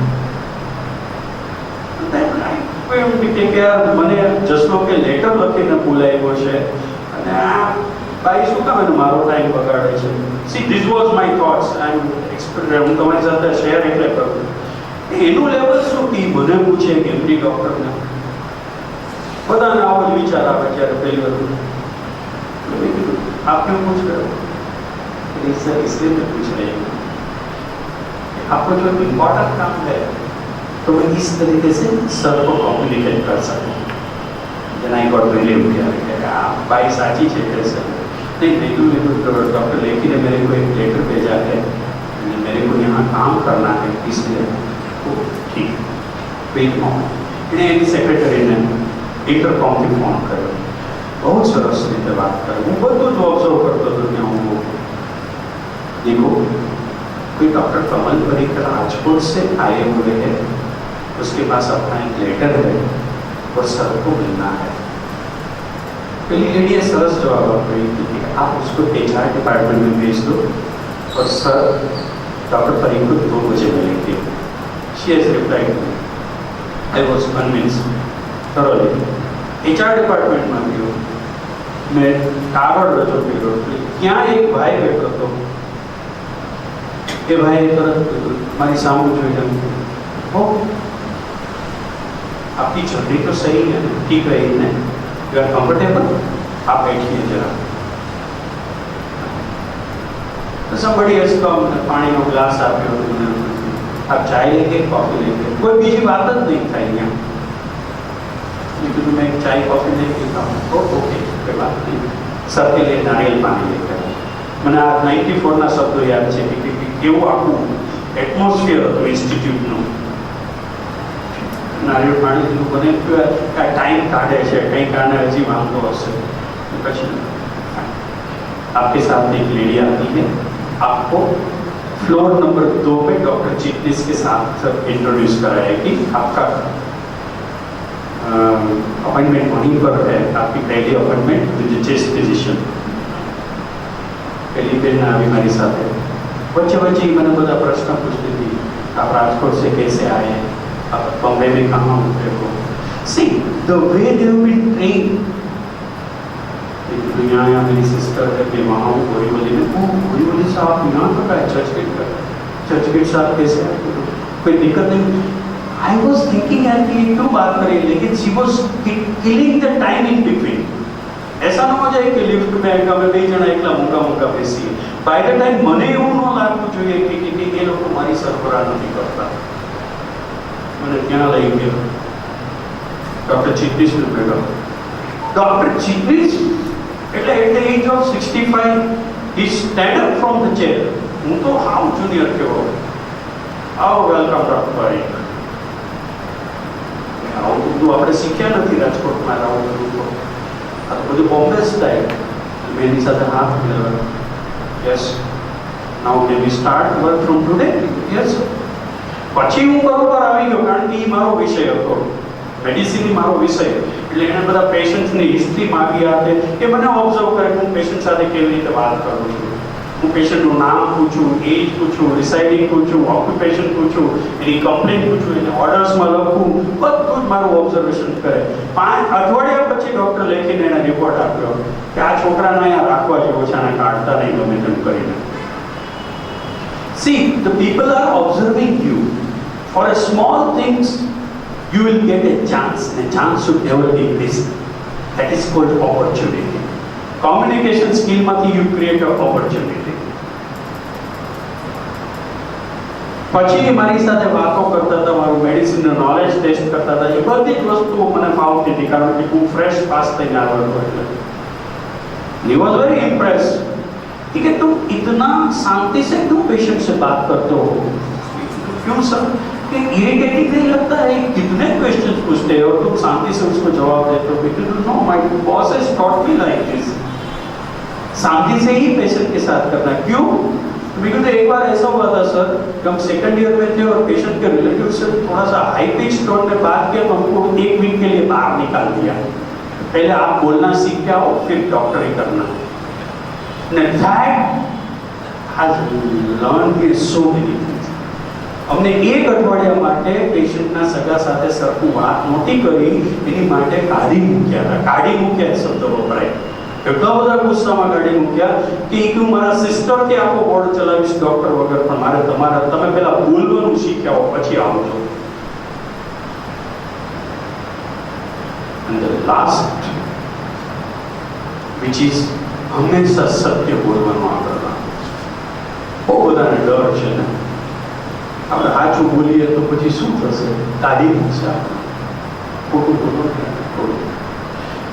મને જસલોકે લેટર લખીને બોલાવ્યો છે અને આ ભાઈ શું કામ એને મારો ટાઈમ બગાડે છે. See this was my thoughts. હું તમારી સાથે શેર એટલે કરું. એનું લેવલ શું કે મને પૂછે કે એમડી ડૉક્ટરને, બધાને આવો જ વિચાર આવે જ્યારે પહેલી વાર. મેં કીધું આપ ક્यों પૂછ रहे हो? सर इसलिए मैं पूछ रही हूँ आपको जो इम्पोर्टेंट काम है तो मैं इस तरीके से सर को कम्युनिकेट कर सकूँ. देन आई गॉट रिलीव्ड कि बाई साची है कैसे नहीं डॉक्टर लेखी ने मेरे को एक लेटर भेजा है, मेरे को यहाँ काम करना है इसलिए. तो ठीक वेट मोमेंट. એને એની સેક્રેટરીને ઇન્ટરકોમથી ફોન કર્યો. બહુ સરસ રીતે વાત કરી. હું બધું જ ઓબ્ઝર્વ કરતો હતો ત્યાં હું. देखो कोई डॉक्टर कमल पर्रिकर राजकोट से आए हुए हैं, उसके पास अपना एक लेटर है और सर को मिलना है। पहली लेडी सरस जवाब आप रही थी कि आप उसको HR डिपार्टमेंट में भेज दो और सर डॉक्टर पर्रिकर 2 बजे मिलेंगे। She has replied I was convinced thoroughly। HR डिपार्टमेंटમાં ગયો, મેં કાગળ રજૂ કર્યો, ત્યાં એક ભાઈ બેઠો હતો। એ ભાઈએ તરત મારી સામે જોઈને ઓ आपकी जर्नी तो सही है, ठीक रही है, यू आर कंफर्टेबल, आप बैठिए जरा। तो somebody has come, पानी નો ग्लास આપ્યો, आप चाय लेंगे कॉफी लेंगे, कोई बीजी बात જ नहीं થઈ यहाँ। मैं चाय कॉफी नहीं पीता हूँ, तो ओके कोई बात नहीं, सबके लिए नारियल पानी लेकर। मैंने आज 94 ના શબ્દો યાદ છે કે કેવું આખું એટમોસ્ફિયર હતું ઇન્સ્ટિટ્યૂટનું। નારિયેળ પાણી બને टाइम काढ़े છે, कई कारण हजी वांधो हशे। आपके साथ एक लेडी आती है, आपको फ्लोर नंबर 2 पे डॉक्टर चिटनिस के साथ इंट्रोड्यूस कराएगी। आपका अपॉइंटमेंट वहीं पर है, आपकी पहली अपॉइंटमेंट विद चेस्ट फिजिशियन। पहली बेन આવી મારી સાથે वच्चे वच्चे मैंने बड़ा प्रश्न पूछती थी, आप राजकोट से कैसे आए, आप बॉम्बे में कहाँ उतरे हो। See the way they have been trained. यहाँ मेरी सिस्टर है कि वहाँ बोरीवली में, बोरीवली से आप यहाँ तक आए, चर्चगेट से आप कैसे आए, कोई दिक्कत नहीं। आई वॉज थिंकिंग यार कि क्यों बात करें, लेकिन she was killing the time in between. ऐसा ना हो जाए कि लिफ्ट में અમે બે જણા એકલા મૂકા બેસીએ। બાય ધ ટાઈમ મને એવું ન લાગવું જોઈએ કે એ લોકો મારી સરભરા નથી કરતા। મને ત્યાં લઈ ગયો ડૉક્ટર ચિટનીસને ભેગો। ડૉક્ટર ચિટનીસ એટલે at the age of 65 he stand up from the chair। હું તો હાવ જુનિયર કેવો, આવો વેલકમ ડૉક્ટર પારીક। આવું બધું આપણે શીખ્યા નથી રાજકોટમાં, આવું બધું તો આ તો બધું બોમ્બે સ્ટાઇલ। મેં એની સાથે હાથ મિલાવ્યો, yes now can we start work from today, yes. પછી હું બરોબર આવી ગયો, કારણ કે એ મારો વિષય હતો, મેડિસિન મારો વિષય। એટલે એને બધા પેશન્ટ્સની હિસ્ટ્રી માગી આપે, એ મને ઓબ્ઝર્વ કરે કે હું પેશન્ટ સાથે કેવી રીતે વાત કરું છું। હું પેશન્ટનું નામ પૂછું, એજ પૂછું, રિસાઇડિંગ પૂછું, ઓક્યુપેશન પૂછું, એની કમ્પ્લેન પૂછું, એને ઓર્ડર્સમાં લખું, બધું જ મારું ઓબ્ઝર્વેશન કરે। 5 અઠવાડિયા પછી ડૉક્ટર લખીને એને રિપોર્ટ આપ્યો કે આ છોકરાને અહીંયા રાખવા જેવો છે, આને કાઢતા નહીં ગમે તેમ કરીને। See, the people are observing you. For a small things, you will get a chance, and a chance should never be missed. That is called opportunity. Communication skill માંથી you create an opportunity. પછી મારી સાથે વાતો કરતા હતા, મારું મેડિસિનનું નોલેજ ટેસ્ટ કરતા હતા, એ બધી જ વસ્તુઓ મને ફાવતી હતી, કારણ કે હું ફ્રેશ પાસ થઈને આવ્યો હતો। એટલે he was very impressed कि तुम इतना शांति से क्यों पेशेंट से बात करते हो, क्यों सर, कि इरिटेटिंग नहीं लगता है, कितने क्वेश्चंस पूछते हो और तुम शांति से उसको जवाब देते हो। Because no my boss has taught me like this, शांति से ही पेशेंट के साथ करना। क्यों? बिकॉज़ एक बार ऐसा हुआ था सर, हम सेकंड ईयर में थे और पेशेंट के रिलेटिव से थोड़ा सा हाई पिच टोन में बात किया, तो हमको 1 वीक के लिए बाहर निकाल दिया। पहले आप बोलना सीख के आओ, फिर डॉक्टरी करना। That has learned me so many things. हमने 1 અઠવાડિયા માટે પેશન્ટના સગા સાથે સરખું વાત નહોતી કરી, એની માટે કાઢી મૂક્યા હતા। કાઢી મૂક્યા શબ્દ વપરાય, એટલા બધા ગુસ્સામાં કાઢી મૂક્યા કે હું મારા સિસ્ટરથી આખો બોર્ડ ચલાવીશ ડૉક્ટર વગર, પણ મારે તમે પહેલા બોલવાનું શીખ્યા હો પછી આવજો। And the last, which is હંમેશા સત્ય બોલવાનું આગળ રાખવું। બહુ બધાને ડર છે ને, આપણે સાચું બોલીએ તો પછી શું થશે, કાઢી મૂકશે આપણે, ખોટું બોલવું।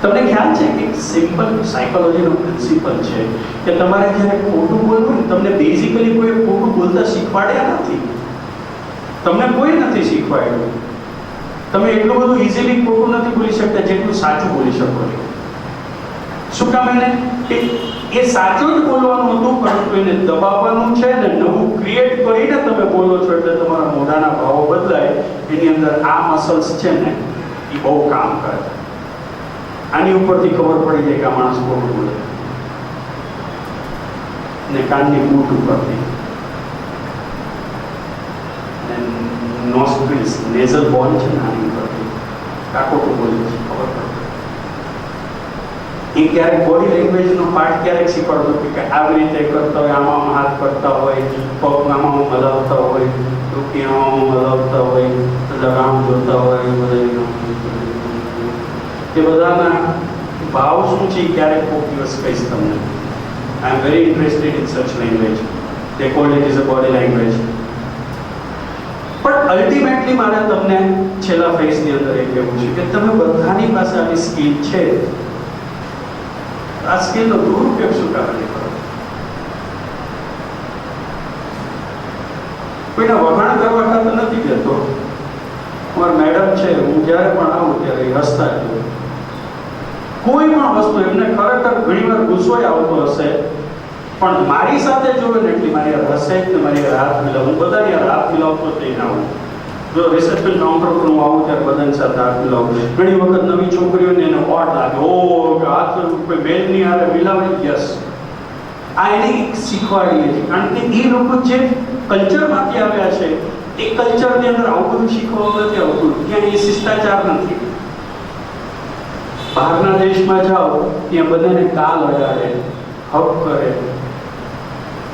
તમને ખ્યાલ છે કે સિમ્પલ સાયકોલોજીનો પ્રિન્સિપલ છે કે તમારે જ્યારે ખોટું બોલવું ને, તમને બેઝિકલી કોઈ ખોટું બોલતા શીખવાડ્યા નથી, તમને કોઈ નથી શીખવાડ્યું। તમે એટલું બધું ઇઝીલી ખોટું નથી બોલી શકતા જેટલું સાચું બોલી શકો છો। શું કામ? એને એ સાચું જ બોલવાનું હતું, પરંતુ એને દબાવવાનું છે ને નવું ક્રિએટ કરીને તમે બોલો છો એટલે તમારા મોઢાના ભાવો બદલાય. એની અંદર આ મસલ્સ છે ને એ બહુ કામ કરે. આની ઉપરથી ખબર પડી જાય કે આ માણસ ખોટું બોલે. ને કાનની મૂઠ ઉપરથી નોસ્ટ્રિલ્સ નેઝલ બોલ છે ને આની ઉપરથી આ ખોટું બોલે છે ખબર પડે. એ ક્યારેક બોડી લેંગ્વેજનો પાર્ટ ક્યારેક શીખવાડતો કે આવી રીતે કરતા હોય, આમાં હાથ કરતા હોય, પગ આમાં હલાવતા હોય, ટૂંકી આમાં હલાવતા હોય, લગામ જોતા હોય, એ બધાના ભાવ શું છે ક્યારેક કોઈક દિવસ કહીશ તમને. I am very interested in such language. They call it is a body language. પણ અલ્ટિમેટલી મારે તમને છેલ્લા ફેઝની અંદર એ કહેવું છે કે તમે બધાની પાસે આવી સ્કિલ છે. આ સ્કિલનો દુરુપયોગ શું કામ નહીં કરો? કોઈના વખાણ કરવા ખાતર નથી કહેતો. અમારા મેડમ છે, હું જ્યારે પણ આવું ત્યારે હસતા જ હોય. કોઈ પણ વસ્તુ એમને ખરેખર ઘણીવાર ગુસ્સો આવતો હશે, પણ મારી સાથે જોવે ને એટલી મારી હસે જ ને મારી હાથ મિલાવું. હું બધાની હાથ મિલાવતો થઈ ના આવું. જો રિસેપ્શન કાઉન્ટર પર હું આવું ત્યારે બધાની સાથે હાથ મિલાવું. ઘણી વખત નવી છોકરીઓને એને ઓડ લાગે, ઓ હાથ કોઈ બેનની હારે મિલાવી. યસ, આ એને શીખવાડીએ છીએ, કારણ કે એ લોકો જે કલ્ચરમાંથી આવ્યા છે એ કલ્ચરની અંદર આવું બધું શીખવામાં નથી આવતું. ત્યાં એ શિષ્ટાચાર નથી. બહારના દેશમાં જાઓ ત્યાં બધાને કાલ અડાડે, હક કરે.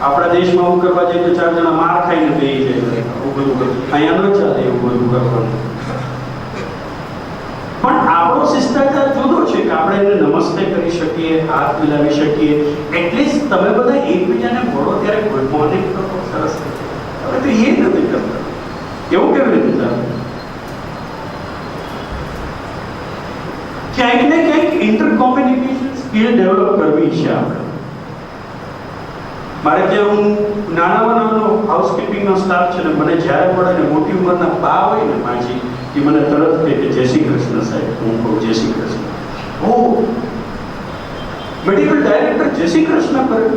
આપણા દેશમાં આવું કરવા જઈએ તો 4 જણા માર ખાઈને બેસી જાય. આવું બધું અહીંયા ન ચાલે એવું બધું કરવાનું. પણ આપણો શિષ્ટાચાર જુદો છે કે આપણે એને નમસ્તે કરી શકીએ, હાથ મિલાવી શકીએ. એટલીસ્ટ તમે બધા એકબીજાને મળો ત્યારે ગુડ મોર્નિંગ કરો. સરસ. હવે તો એ નથી કરતા. એવું કેવી રીતે ચાલે? ક્યાંક ને ક્યાંક ઇન્ટર કોમ્યુનિકેશન સ્કિલ ડેવલપ કરવી છે આપણે. મારે ત્યાં હું નાનો હાઉસકીપિંગનો સ્ટાફ છે ને, મને જ્યારે પડે ને મોટી ઉંમરના બા હોય ને માજી, એ મને તરત કહે કે જય શ્રી કૃષ્ણ સાહેબ. હું કહું જય શ્રી કૃષ્ણ. ઓ મેડિકલ ડાયરેક્ટર જય શ્રી કૃષ્ણ કરે.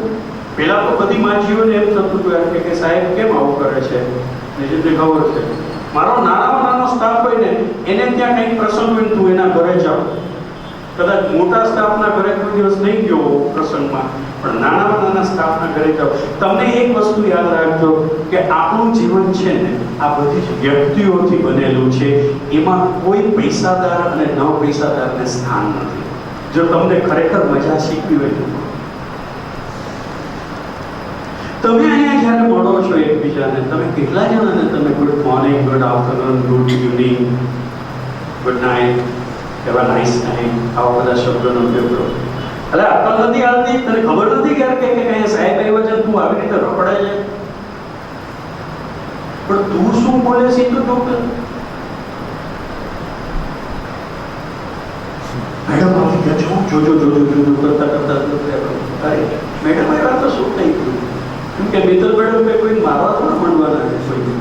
પહેલા તો બધી માજીઓને એમ થતું હતું કે સાહેબ કેમ આવું કરે છે. જેને ખબર છે મારો નાનો સ્ટાફ હોય ને એને ત્યાં કંઈક પ્રસંગ હોય તું એના ઘરે જાઓ. કદાચ મોટા સ્ટાફના ઘરે કોઈ દિવસ નહીં ગયો પ્રસંગમાં, પણ નાના સ્ટાફના ઘરે જાઓ. તમને એક વસ્તુ યાદ રાખજો કે આપણું જીવન છે ને આ બધી જ વ્યક્તિઓથી બનેલું છે. એમાં કોઈ પૈસાદાર અને ન પૈસાદારને સ્થાન નથી. જો તમને ખરેખર મજા શીખવી હોય તો તમે અહીંયા જ્યારે મળો છો એકબીજાને, તમે કેટલા જણાને તમે good morning, good afternoon, good evening, good night, have a nice time આવા બધા શબ્દોનો ઉપયોગ કરો? એટલે અક્કલ નથી આવતી? તને ખબર નથી કે કઈ સાહેબ આવ્યા છે તું આવી રીતે રખડાય છે? પણ તું શું બોલે છે તો જો મેડમ આવી ગયા છો, જોજો કરતા અરે મેડમ આવ્યા તો શું થઈ ગયું? કેમ કે મિત્તલ મેડમ કે કોઈ મારવા થોડા માંડવાના છે કોઈ.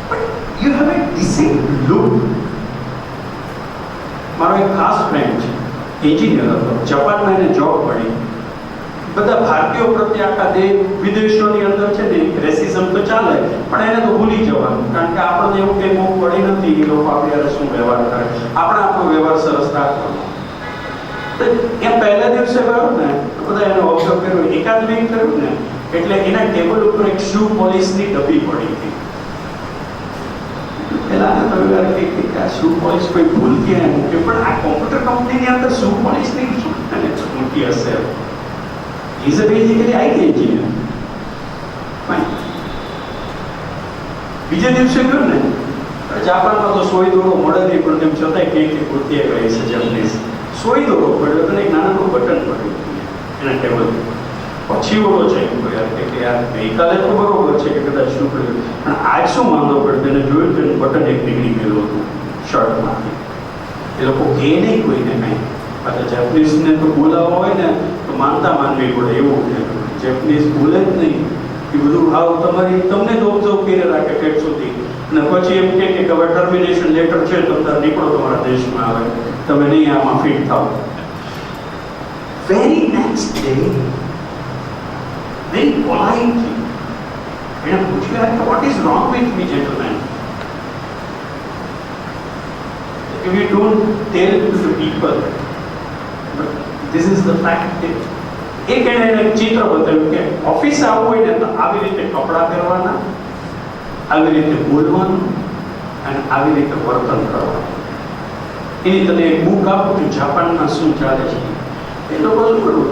But you have a descent look. મારો એક ખાસ ફ્રેન્ડ છે, એન્જિનિયર હતો, જાપાનમાં એને જોબ મળી. બધા ભારતીયો પ્રત્યે આખા વિદેશોની અંદર છે ને રેસિઝમ તો ચાલે, પણ એને તો ભૂલી જવાનું, કારણ કે આપણને એવું કંઈ બહુ પડી નથી એ લોકો આપણી હારે શું વ્યવહાર કરે. આપણે આપણો વ્યવહાર સરસ રાખવાનો. એ પહેલા દિવસે ગયો ને તો બધા એને ઓબ્ઝર્વ કર્યું, એકાદ વીક કર્યું ને એટલે એના ટેબલ ઉપર એક શૂ પોલિશની ડબ્બી પડી હતી. પેલા તો આ શૂ પોલિશ કોઈ ભૂલથી એને મૂકે, પણ આ કોમ્પ્યુટર કંપનીની અંદર શૂ પોલિશની શું મૂકી હશે? Is a basically IT engineer. બીજે દિવસે ગયો ને, જાપાનમાં તો સોય દોરો મળે નહીં, પણ તેમ છતાંય કે કુર્તી કહે છે જાપનીઝ. સોય દોરો પડ્યો અને એક નાનું બટન પડ્યું એના ટેબલ. પછી ઓળો જાય કે યાર ગઈકાલે તો બરોબર છે કે કદાચ શું કર્યું, પણ આજ શું વાંધો પડ્યો? એને જોયું તો બટન એક નીકળી ગયેલું હતું શર્ટમાંથી. એ લોકો કહે નહીં કોઈને કાંઈ. પાછા જેપનીઝને તો બોલાવવા હોય ને તો માનતા માનવી પડે એવું છે. જેપનીઝ બોલે જ નહીં, એ બધું હાવ તમને જ ઓબ્ઝર્વ કરી રાખે ઠેઠ સુધી. અને પછી એમ કે હવે ટર્મિનેશન લેટર છે, તમે નીકળો તમારા દેશમાં, આવે તમે નહીં આમાં ફિટ થાવ. Very next day very politely એને પૂછ્યું, what is wrong with me gentleman? If you don't tell to the people, but this is the fact. એક એને ચિત્ર બતાવ્યું કે ઓફિસ આવવું હોય ને તો આવી રીતે કપડાં પહેરવાના, આવી રીતે બોલવાનું અને આવી રીતે વર્તન કરવાનું. એની તને એક બુક આપું છું, જાપાનમાં શું ચાલે છે એ લોકો શું કરવું,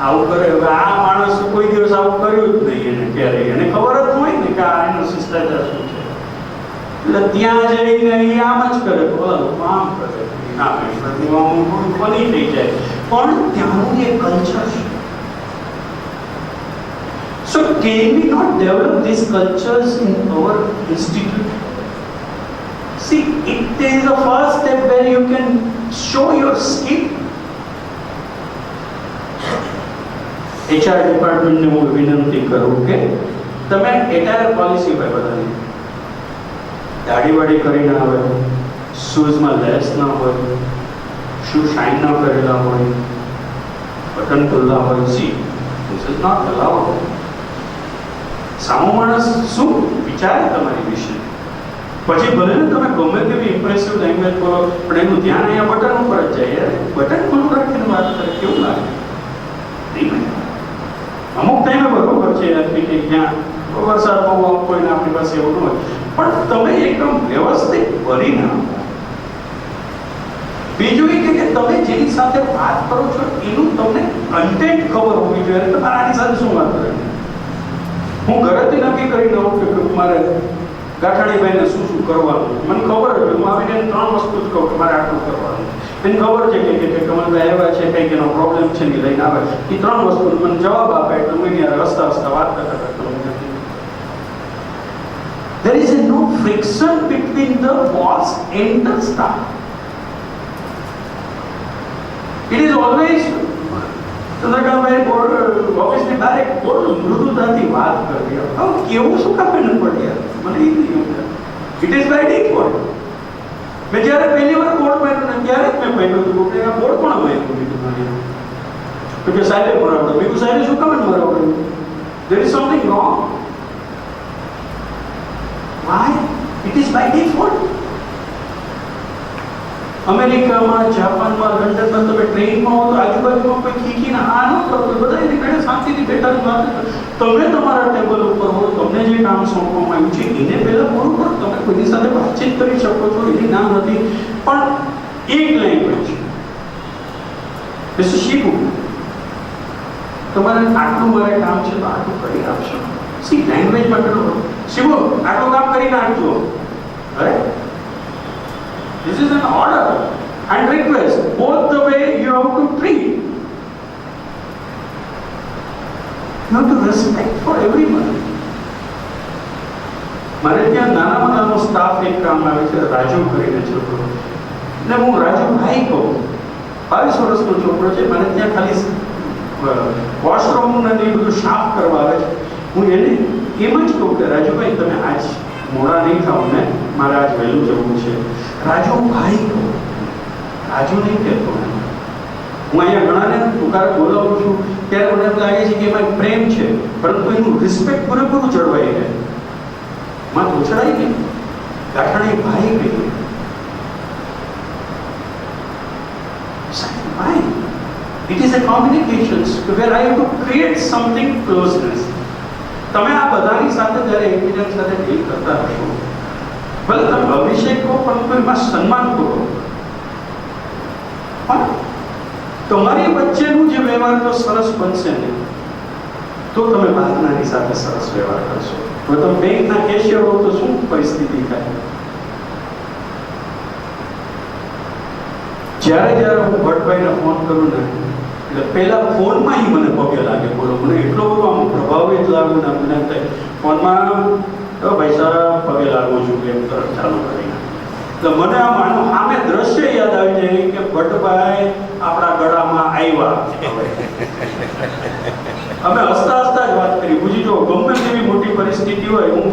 આવું કરે. હવે આ માણસ કોઈ દિવસ આવું કર્યું જ નહીં, એને ક્યારેય એને ખબર જ હોય ને કે આ એનો શિષ્ટાચાર શું છે. એટલે ત્યાં જઈને એ આમ જ કરે, આમ કરે, ફની થઈ જાય. પણ ત્યાંનું એક કલ્ચર છે. So can we not develop these cultures in our institute? See, it is the first step where you can show your skill. HR department ને હું વિનંતી કરું કે તમે એટાયર પોલિસી હોય બધાની, દાઢી વાડી કરીને આવે, શૂઝમાં લેસ ના હોય, શૂ શાઇન ના કરેલા હોય, બટન ખુલ્લા હોય. See, this is not allowed. સામો માણસ શું વિચારે તમારી વિશે, પછી ભલે ને તમે ગમે તેવી ઇમ્પ્રેસિવ લેંગ્વેજ બોલો, પણ એનું ધ્યાન અહીંયા બટન ઉપર જ જાય. બટન ખુલ્લું રાખીને વાત કરે કેવું લાગે? અમુક ટાઈમે બરોબર છે કે ક્યાં વરસાદ બહુ કોઈને આપણી પાસે એવું ન હોય, પણ તમે એકદમ વ્યવસ્થિત ભરીને આપો. બીજું એ કે તમે જેની સાથે વાત કરો છો એનું તમને કન્ટેન્ટ ખબર હોવી જોઈએ. તમારે આની સાથે શું વાત કરે? હું ઘરેથી નક્કી કરીને આવું કે મારે ગાંઠાણીભાઈને શું શું કરવાનું, મને ખબર છે. હું આવીને 3 વસ્તુ જ કહું કે મારે આટલું કરવાનું. એને ખબર છે કે કમલભાઈ આવ્યા છે, કંઈક એનો પ્રોબ્લેમ છે ને લઈને આવે, એ 3 વસ્તુ મને જવાબ આપે એટલે હું એની રસ્તા રસ્તા વાત કરતા There is no friction between the boss and the staff. It is always ઓફિસની બહાર મૃદુતાથી વાત કરવી. કેવું શું કાપે ન પડે મને એ નહીં. It is by default. મેં જ્યારે પહેલી વાર બોર્ડ પહેર્યું ને ત્યારે જ મેં પહેર્યું હતું કે આ બોર્ડ કોણ પહેર્યું કીધું. તો કે સાહેબે ભરાવડો. મેં કહ્યું સાહેબે શું કામ ભરાવડ્યું? There is something wrong. Why? It is by default. અમેરિકામાં, જાપાનમાં, લંડનમાં તમે ટ્રેનમાં હો તો આજુબાજુમાં કોઈ ખીખીને આ ન કરતો, બધા એની ઘરે શાંતિથી બેઠા વાત કરો. તમે તમારા ટેબલ ઉપર હો, તમને જે કામ સોંપવામાં આવ્યું છે એને પહેલા પૂરું કરો. તમે કોઈની સાથે વાતચીત કરી શકો છો, એની ના નથી, પણ એક લેંગ્વેજ વિશે શીખવું. તમારે આટલું મારે કામ છે તો આટલું કરી આપશો. સી લેંગ્વેજમાં કેટલો શીખો, આટલું કામ કરીને આપજો. અરે this is an order and request. Both the way you have to treat. You have to respect for everyone. મારે ત્યાં નાનામાં નાનો સ્ટાફ એક કામ આવે છે, રાજુ કરીને છોકરો, ને હું રાજુભાઈ કહું. 22 વર્ષનો છોકરો છે. મારે ત્યાં ખાલી વોશરૂમ ને એ બધું સાફ કરવા આવે છે. હું એને એમ જ કહું કે રાજુભાઈ તમે આજ મોડા નહીં થાવ ને, મારે આજ વહેલું જવું છે. રાજુ ભાઈ કહું, રાજુ નહીં કહેતો. હું અહીંયા ઘણાને તુકારે બોલાવું છું ત્યારે મને એમ લાગે છે કે એમાં પ્રેમ છે, પરંતુ એનું રિસ્પેક્ટ પૂરેપૂરું જળવાઈ રહે. માં ઉછળાઈ ગઈ, ગાંઠાણી ભાઈ કહીએ. ભાઈ, it is a communication where I have to create something closeness. તમે આ બધાની સાથે જ્યારે એકબીજા સાથે ડીલ કરતા હશો, ભલે તમે અભિષેક કહો પણ એમાં સન્માન કરો. પણ તમારી વચ્ચેનું જે વ્યવહાર તો સરસ બનશે ને તો તમે બહારનાની સાથે સરસ વ્યવહાર કરશો. તો તમે બેંકના કેશિયર હો તો શું પરિસ્થિતિ થાય? જ્યારે હું ભટ્ટભાઈને ફોન કરું ને એટલે પહેલા ફોનમાં મને પગે લાગે. બોલો, મને એટલો બધો આમ પ્રભાવિત લાગ્યું ને મને થાય ફોનમાં તો ભાઈ સાહેબ પગે લાગુ છું એમ તરત ચાલુ કરીને. એટલે મને આમ આનું સામે દ્રશ્ય યાદ આવી જાય કે ભટ્ટભાઈ આપણા ગળામાં આવ્યા. અમે હસતા હસતા જ વાત કરી. પૂછી જો ગમે તેવી મોટી પરિસ્થિતિ હોય, હું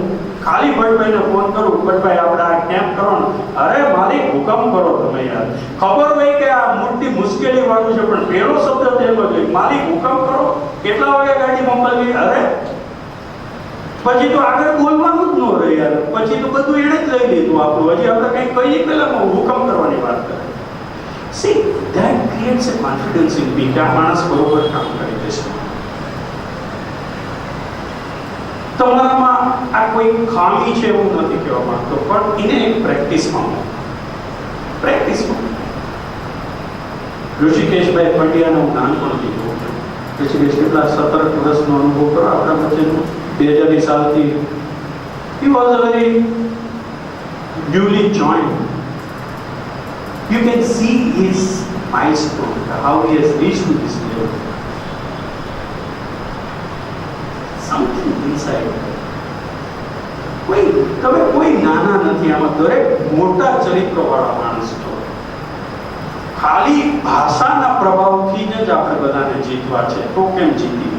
ખાલી ભટ્ટભાઈને ફોન કરું, ભટ્ટભાઈ આપણે આ કેમ્પ કરો ને, અરે મારી હુકમ કરો તમે યાર. ખબર હોય કે આ મોટી મુશ્કેલી વાળું છે પણ પહેલો શબ્દ તેનો જ મારી હુકમ કરો. કેટલા વાગે ગાડી મોકલવી? અરે પછી તો આગળ બોલવાનું જ ન રહે યાર, પછી તો બધું એણે જ લઈ લીધું આપણું. હજી આપણે કંઈક કહીએ પહેલા હુકમ કરવાની વાત કરે. See, that creates a confidence in me કે આ માણસ બરોબર કામ કરી દેશે. તમારામાં આ કોઈ ખામી છે એવું નથી કહેવા માંગતો, પણ એને એક પ્રેક્ટિસમાં ઋષિકેશભાઈ પંડ્યાનો હું નાનપણથી જોઉં છું. ઋષિકેશ કેટલા 17 વર્ષનો અનુભવ કરો આપણા વચ્ચેનો. 2000 સાલથી he was a very newly joined. You can see his milestone, how he has reached to this level. Something inside. કોઈ નાના નથી આમાં, દરેક મોટા ચરિત્રવાળા માણસ છો. ખાલી ભાષાના પ્રભાવથી જ આપણે બધાને જીતવા છે, તો કેમ જીતી?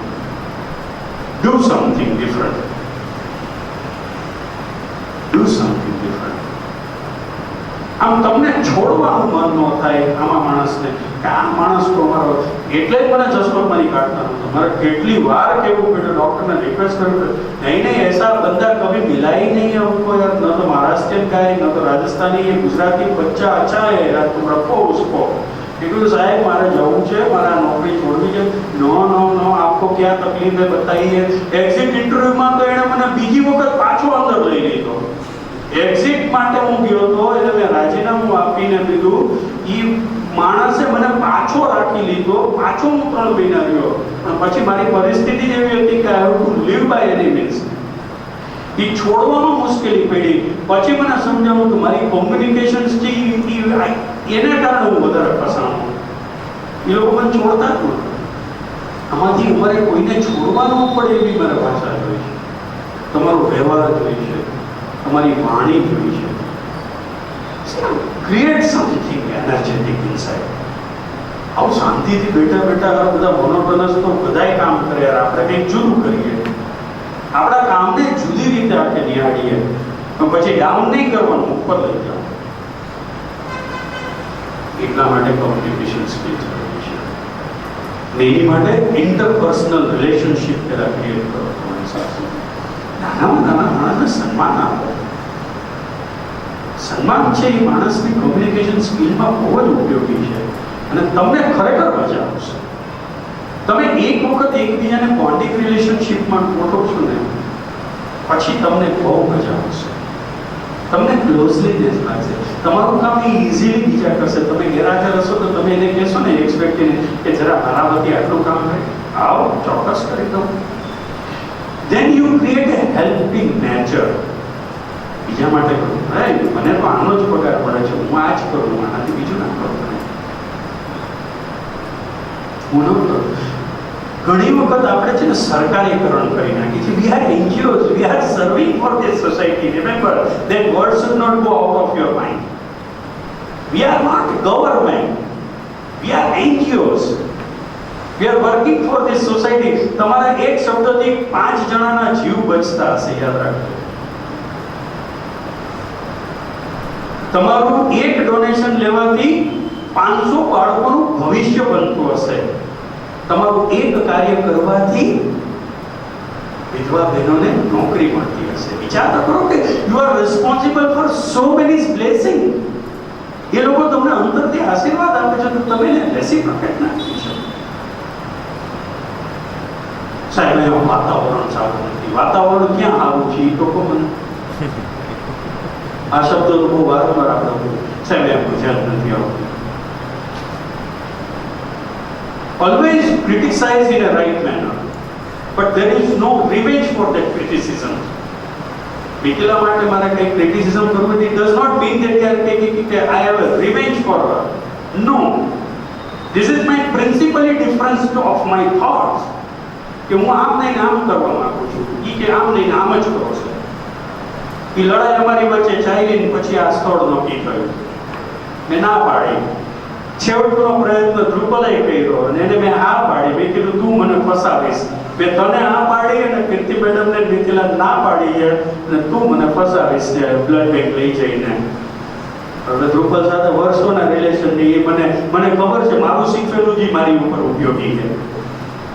Do something different. Do something different. આમ તમને છોડવાનું મન ન થાય આમાં માણસને કે આ માણસ તો અમારો, એટલે જ મને ચશ્માની કાઢતા નહોતો. મારે કેટલી વાર કહેવું પડ્યું, ડૉક્ટરને રિક્વેસ્ટ કર્યું, નહીં ऐसा बंदा कभी मिला ही नहीं है हमको यार, न तो महाराष्ट्रियन का है, न तो राजस्थानी है, गुजराती बच्चा अच्छा है यार, तुम रखो उसको. क्योंकि साहब मारे जવું છે, મારા નોકરી છોડવી છે. નો आपको क्या तकलीफ है बताइए. એક્ઝિટ ઇન્ટરવ્યુમાં તો એણે મને બીજી વખત પાછો અંદર લઈ લીધો. એક્ઝિટ માટે હું ગયો હતો એટલે મેં રાજીનામું આપીને દીધું. એ માણસે મને પાછો રાખી લીધો, પાછો હું 3 મહિના રહ્યો. પણ પછી મારી પરિસ્થિતિ એવી હતી કે I have to leave by any means. એ છોડવામાં મુશ્કેલી પડી. પછી મને સમજાવું કે મારી કોમ્યુનિકેશન્સ છે એને કારણે હું વધારે ફસાણો. એ લોકો મને છોડતા જ નહોતા. આમાંથી અમારે કોઈને છોડવાનું પડે એવી મારે ભાષા જોઈ છે, તમારો વ્યવહાર જોઈ છે, તમારી વાણી જોઈ છે. Create something energetic inside. આવું શાંતિથી બેઠા બેઠા બધા મોનોટોનસ તો બધાય કામ કરે યાર, આપણે કંઈક જુદું કરીએ, આપણા કામને જુદી રીતે આપણે નિહાળીએ. પછી ડાઉન નહીં કરવાનું, ઉપર લઈ જાઓ. એટલા માટે કોમ્યુનિકેશન સ્કિલ્સ જરૂરી છે. એની માટે ઇન્ટરપર્સનલ રિલેશનશિપ પહેલા ક્રિએટ કરો તમારી સાથે. નાનામાં નાના માણસને સન્માન આપો. સન્માન છે એ માણસની કોમ્યુનિકેશન સ્કિલમાં બહુ જ ઉપયોગી છે અને તમને ખરેખર મજા આવશે. તમે એક વખત એકબીજાને બોન્ડિંગ રિલેશનશિપમાં ગોઠવશો ને પછી તમને બહુ મજા આવશે, તમને ક્લોઝલીનેસ લાગશે. તમારું કામ એ ઇઝીલી બીજા કરશે. તમે ગેરહાજર હશો તો તમે એને કહેશો ને એક્સ વ્યક્તિને કે જરા મારા વતી આટલું કામ કરે, આવો ચોક્કસ કરી દઉં. Then you create a helping nature. બીજા માટે કરું, મને તો આનો જ પગાર પડે છે, હું આ જ કરું, આનાથી બીજું ના કરું. હું ન કરું. ઘણી વખત આપણે છે ને સરકારીકરણ કરી નાખી છે. We are NGOs, we are serving for this society. Remember, that word should not go out of your mind. We are not government. We are NGOs. We are working for this society. તમારા એક શબ્દથી 5 જણાના જીવ બચતા હશે, યાદ રાખજો. તમારું એક ડોનેશન લેવાથી 500 બાળકોનું ભવિષ્ય બનતું હશે. તમારું એક કાર્ય કરવાથી વિધવા બહેનોને નોકરી મળતી હશે. વિચાર કરો કે you are responsible for so many blessing. એ લોકો તમને અંદરથી આશીર્વાદ આપે છે તો તમે એને રેસિપ્રોકેટ ના કરી શકો. સાહેબ એવું વાતાવરણ સારું નથી. વાતાવરણ ક્યાં આવું છે એ લોકો મને આ શબ્દ તો બહુ વારંવાર આપણે સાહેબ એમ ગુજરાત નથી આવતું. Always criticize in a right manner, but there is no revenge for that criticism. Mikila માટે મારે કંઈ criticism કરવું, it does not mean that they are taking it, I have a revenge for her. No, this is my principally difference of my thoughts. કે હું આમ નહીં આમ કરવા માંગુ છું, એ કે આમ નહીં આમ જ કરો છો. એ લડાઈ અમારી વચ્ચે ચાલી પછી આ સ્થળ નક્કી થયું. મેં ના પાડી. છેવટનો પ્રયત્ન ધ્રુપલે કર્યો અને એને મેં હા પાડી. મેં કીધું તું મને ફસાવીશ. મેં તને હા પાડી અને કીર્તિ મેડમને મિથિલા ના પાડી છે અને તું મને ફસાવીશ બ્લડ બેંક લઈ જઈને. હવે ધ્રુપલ સાથે વર્ષોના રિલેશન ની મને ખબર છે, મારું શીખવેલું જ મારી ઉપર ઉપયોગી છે.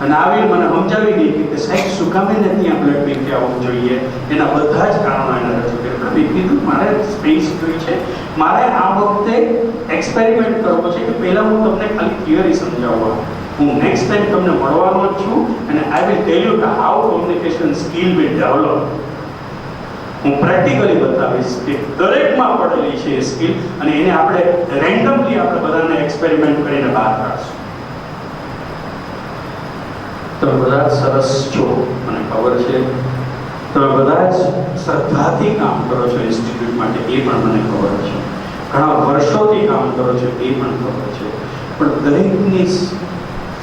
અને આવીને મને સમજાવી ગઈ કે સાહેબ શું કામ એને ત્યાં બ્લડ બેંક આવવું જોઈએ, એના બધા જ કારણો એને રજૂ કર્યા. મેં કીધું મારે સ્પેસ જોઈ છે, મારે આ વખતે એક્સપેરિમેન્ટ કરવો છે કે પહેલાં હું તમને ખાલી થિયરી સમજાવવા, હું નેક્સ્ટ ટાઈમ તમને મળવાનો જ છું અને આઈ વિલ ટેલ યુ કે how communication skill will develop. હું પ્રેક્ટિકલી બતાવીશ કે દરેકમાં પડેલી છે એ સ્કિલ, અને એને આપણે રેન્ડમલી આપણે બધાને એક્સપેરિમેન્ટ કરીને બહાર કાઢશું. તમે બધા જ સરસ છો, મને ખબર છે. તમે બધા જ શ્રદ્ધાથી કામ કરો છો ઇન્સ્ટિટ્યૂટ માટે, એ પણ મને ખબર છે. ઘણા વર્ષોથી કામ કરો છો, એ પણ ખબર છે. પણ દરેકની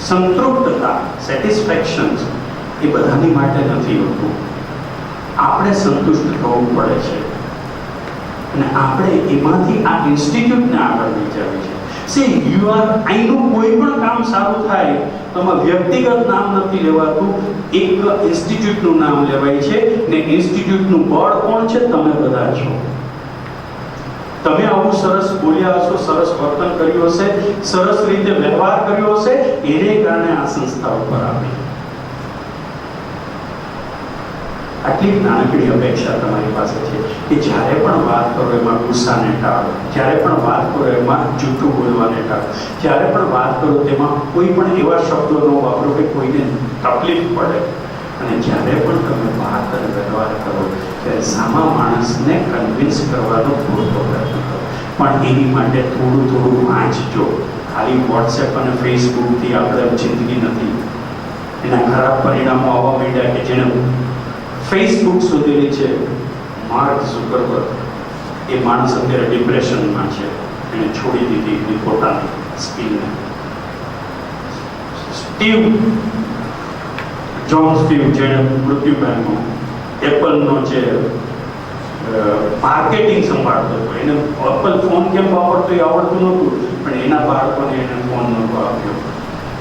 સંતૃપ્તતા, સેટિસ્ફેક્શન એ બધાની માટે નથી હોતું. આપણે સંતુષ્ટ થવું પડે છે અને આપણે એમાંથી આ ઇન્સ્ટિટ્યૂટને આગળ લઈ જવી છે. સી યુ આર અહીંનું કોઈ પણ કામ સારું થાય તો એમાં વ્યક્તિગત નામ નથી લેવાતું, એક ઇન્સ્ટિટ્યૂટનું નામ લેવાય છે ને ઇન્સ્ટિટ્યૂટનું બળ કોણ છે? તમે બધા છો. તમે આવું સરસ બોલ્યા હશો, સરસ વર્તન કર્યું હશે, સરસ રીતે વ્યવહાર કર્યો હશે, એને કારણે આ સંસ્થા ઉપર આવી. આટલી નાનકડી અપેક્ષા તમારી પાસે છે કે જ્યારે પણ વાત કરો એમાં ગુસ્સાને ટાળો, જ્યારે પણ વાત કરો એમાં જૂઠું બોલવાને ટાળો, જ્યારે પણ વાત કરો તેમાં કોઈ પણ એવા શબ્દો ન વાપરો કે કોઈને તકલીફ પડે, અને જ્યારે પણ તમે વાત અને વ્યવહાર કરો ત્યારે સામા માણસને કન્વિન્સ કરવાનો પૂરતો પ્રયત્ન કરો. પણ એની માટે થોડું વાંચજો. ખાલી વોટ્સએપ અને ફેસબુકથી આપણે જિંદગી નથી. એના ખરાબ પરિણામો આવવા માંડ્યા કે જેને ફેસબુક શોધેલી છે માર્ક ઝુકરબર્ગ, એ માણસ અત્યારે ડિપ્રેશનમાં છે. એને છોડી દીધી એની પોતાની સ્કિલને. જોન સ્ટીવ જેણે મૃત્યુ પામ્યો, એપલનો જે માર્કેટિંગ સંભાળતો હતો, એને એપલ ફોન કેમ વાપરતો એ આવડતું નહોતું, પણ એના બાળકોને એને ફોન નહોતો આપ્યો.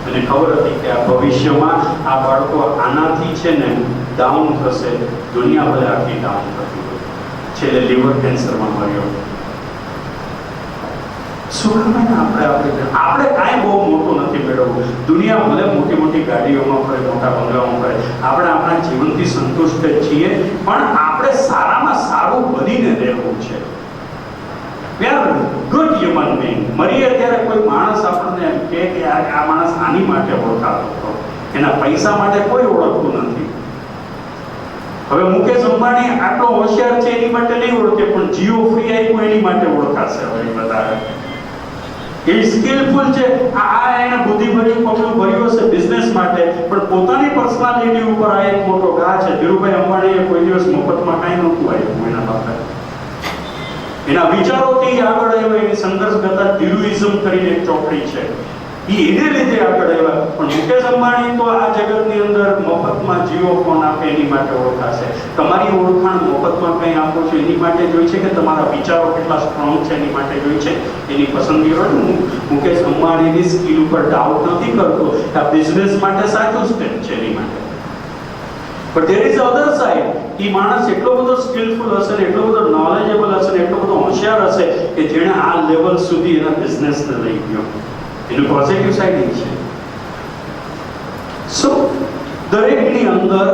અને ખબર હતી કે આ ભવિષ્યમાં આ બાળકો આનાથી છે ને ડાઉન થશે, દુનિયા ભલે આખી ડાઉન થતી હોય. છેલ્લે લીવર કેન્સરમાં મર્યો. શું કામ આપણે કાંઈ બહુ મોટું નથી મેળવવું. દુનિયા ભલે મોટી મોટી ગાડીઓમાં ફરે, મોટા બંગલાઓમાં ફરે, આપણે આપણા જીવનથી સંતુષ્ટ છીએ, પણ આપણે સારામાં સારું બનીને રહેવું છે. We are good human being. મરીએ ત્યારે કોઈ માણસ આપણને એમ કહે કે આ માણસ આની માટે ઓળખાતો હતો, એના પૈસા માટે કોઈ ઓળખતું નથી. હવે મુકેશ અંબાણી આટલો હોશિયાર છે એની માટે નહીં ઓળખે, પણ જીઓ ફ્રી આપ્યું એની માટે ઓળખાશે. હવે બધા એ સ્કિલફુલ છે. આ એને બુદ્ધિભર્યું પગલું ભર્યું હશે બિઝનેસ માટે, પણ પોતાની પર્સનાલિટી ઉપર આ એક મોટો ઘા છે. ધીરુભાઈ અંબાણીએ કોઈ દિવસ મફતમાં કાંઈ નહોતું આપ્યું એના બાપે. એના વિચારોથી આગળ આવ્યા. એની સંઘર્ષગતા ધીરુઇઝમ કરીને એક ચોપડી છે, એને લીધે આગળ આવ્યા. પણ મુકેશ અંબાણી તો આ જગતની અંદર મફતમાં જીઓ ફોન આપે એની માટે ઓળખાશે. તમારી ઓળખાણ મફતમાં કંઈ આપો છો એની માટે જોઈ છે કે તમારા વિચારો કેટલા સ્ટ્રોંગ છે એની માટે જોઈ છે. એની પસંદગી હોય. હું મુકેશ અંબાણીની સ્કિલ ઉપર ડાઉટ નથી કરતો. આ બિઝનેસ માટે સાચું સ્ટેપ છે એની માટે. But there is the other side. એ માણસ એટલો બધો સ્કિલફુલ હશે ને, એટલો બધો નોલેજેબલ હશે ને, એટલો બધો હોશિયાર હશે કે જેણે આ લેવલ સુધી એના બિઝનેસને લઈ ગયો. એનું પોઝિટિવ સાઈડ એ છે. સો દરેકની અંદર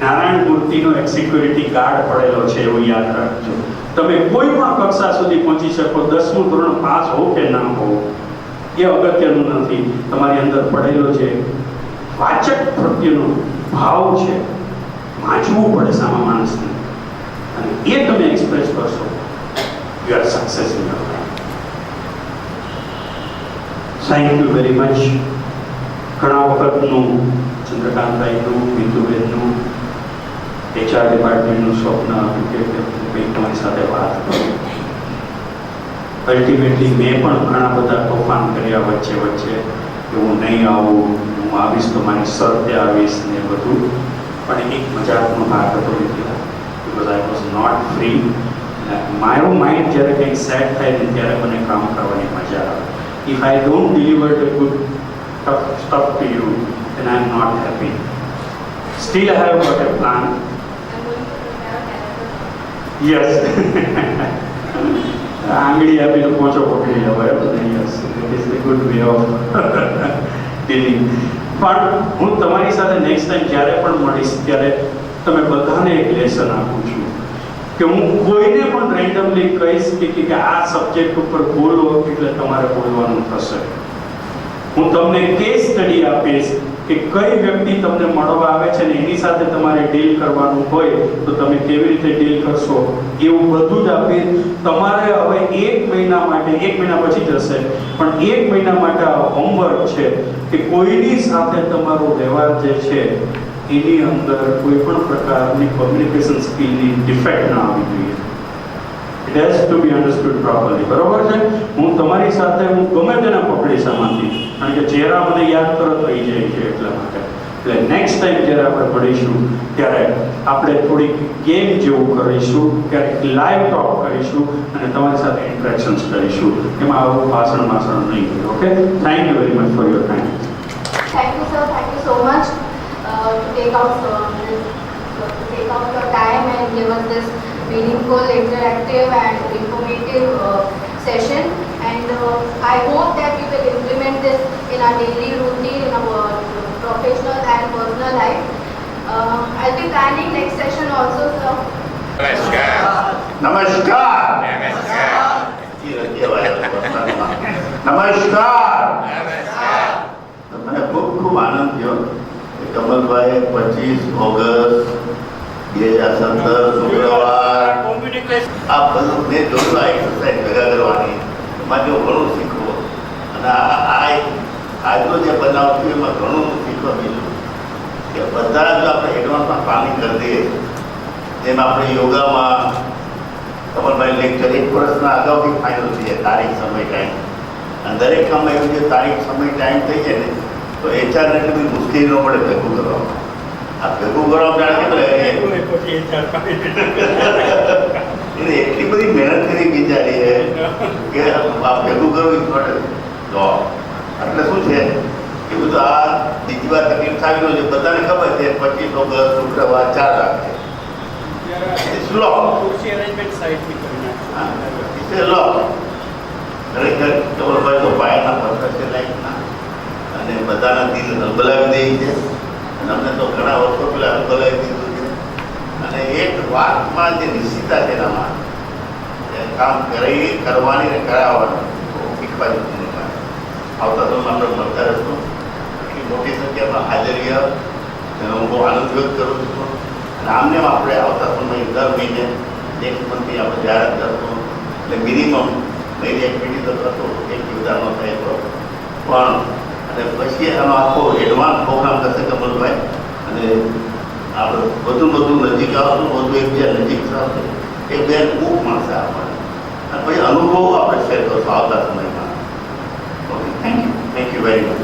નારાયણ મૂર્તિનો એક સિક્યુરિટી ગાર્ડ પડેલો છે, એવું યાદ રાખજો. તમે કોઈ પણ કક્ષા સુધી પહોંચી શકો, 10મું ધોરણ પાસ હો કે ના હો, એ અગત્યનું નથી. તમારી અંદર પડેલો છે વાચક પ્રત્યેનો ભાવ છે. વાંચવું પડે સામા માણસને, અને એ તમે એક્સપ્રેસ કરશો, you are success in your life. Thank you very much. ઘણા વખતનું ચંદ્રકાંતભાઈનું, બિંદુબેનનું, HR ડિપાર્ટમેન્ટનું સ્વપ્ન હતું કે કંઈક તમારી સાથે વાત કરું. અલ્ટિમેટલી મેં પણ ઘણા બધા તોફાન કર્યા વચ્ચે કે હું નહીં આવું, હું આવીશ તો મારી શરતે આવીશ ને બધું. પણ એક મજાકનો ભાગ હતો બીકલા, because I was not free. મારું માઇન્ડ જ્યારે કંઈક સેટ થાય ને ત્યારે મને કામ કરવાની મજા આવે. If I don't deliver the good stuff to you, then I am not happy. Still I have got a plan. Yes. આંગળી આપીને પોચો પકડી લેવાય. Yes, it is the good way of dealing. પણ હું તમારી સાથે નેક્સ્ટ ટાઈમ જ્યારે પણ મળીશ ત્યારે તમે બધાને એક લેસન આપું છું કે હું કોઈને પણ રેન્ડમલી કહીશ કે આ સબ્જેક્ટ ઉપર બોલો એટલે તમારે બોલવાનું થશે. હું તમને કેસ સ્ટડી આપીશ કે કઈ વ્યક્તિ તમને મળવા આવે છે ને એની સાથે તમારે ડીલ કરવાનું હોય તો તમે કેવી રીતે ડીલ કરશો એવું બધું જ આપીશ. તમારે હવે 1 મહિના માટે, 1 મહિના પછી જશે પણ 1 મહિના માટે આ હોમવર્ક છે કે કોઈની સાથે તમારો વ્યવહાર જે છે એની અંદર કોઈ પણ પ્રકારની કોમ્યુનિકેશન સ્કિલની ડિફેક્ટ ના આવી જોઈએ. It has to be understood properly. બરોબર છે? હું તમારી સાથે હું ગમે તેને પકડીશ આમાંથી, કારણ કે ચહેરા મને યાદ તરત રહી જાય છે એટલા માટે. એટલે નેક્સ્ટ ટાઈમ જ્યારે આપણે મળીશું ત્યારે આપણે થોડીક ગેમ જેવું કરીશું, ક્યારેક લાઈવ ટોક કરીશું અને તમારી સાથે ઇન્ટરેક્શન્સ કરીશું. એમાં આવું ભાષણ નહીં હોય. Okay, thank you very much for your time. Thank you, sir. Thank you so much to take out your time and give us this meaningful, interactive, and informative session. And I hope that we will implement this in our daily routine, in our professional and personal life. I'll be planning next session also, sir. નમસ્કાર. નમસ્કાર. નમસ્કાર. મને ખૂબ ખૂબ આનંદ થયો કે કમલભાઈ 25 ઓગસ્ટ 2017 શુક્રવાર આ બધું મેં જોયું આ એક્સરસાઇઝ ભેગા કરવાની એમાં જો ઘણું શીખવું અને આજનો જે બનાવ થયો એમાં ઘણું શીખવા મળ્યું કે બધા જો આપણે એડવાન્સમાં પ્લાનિંગ કરી દઈએ જેમ આપણે યોગામાં કમલભાઈ લેક્ચર 1 વર્ષના અગાઉથી ફાઇનલ થઈ જાય તારીખ સમય ટાઈમ અને દરેક કામમાં એવું છે તારીખ સમય ટાઈમ થઈ જાય ને તો એચઆરને એટલી બધી મુશ્કેલી ન પડે ભેગું કરવામાં. આ ભેગું કરવા જાણે કે એને એટલી બધી મહેનત કરી વિચારી છે કે આ ભેગું કરવું ઇઝ નોટ જો એટલે શું છે કે બધું આ બીજી વાર તકલીફ થાવી છે બધાને ખબર છે 25 ઓગસ્ટ શુક્રવાર 4 રાખે સ્લો લો ખરેખર કમલભાઈ તો પાયાના પથ્થર છે લાઈફના અને બધાના દિલ હલબલાવી દે છે અને અમને તો ઘણા વર્ષો પહેલાં હલબલાવી દીધું છે અને એક વાતમાં જે નિશ્ચિતતા છે એનામાં કામ કરવાની ને કરાવવાની શીખવા જેવું આવતા સમયમાં આપણે મળતા રહેશું. એટલી મોટી સંખ્યામાં હાજર રહ્યા તેનો હું બહુ આનંદ વ્યક્ત કરું છું અને આમને આપણે આવતા સમય દર મહિને નેક્સ્ટ મંથની આપણે જાહેરાત કરશું એટલે મિનિમમ મહિને એક મિનિટ તો થતો એક યોગદાનનો થાય તો પણ અને પછી આનો આખો એડવાન્સ પ્રોગ્રામ કરશે કમલભાઈ અને આપણે બધું નજીક આવશું બધું એકબીજા નજીક આવશે એ બેન ખૂબ મળશે આપણને અને પછી અનુભવો આપણે શેર કરશું આવતા સમયમાં. Okay, thank you very much.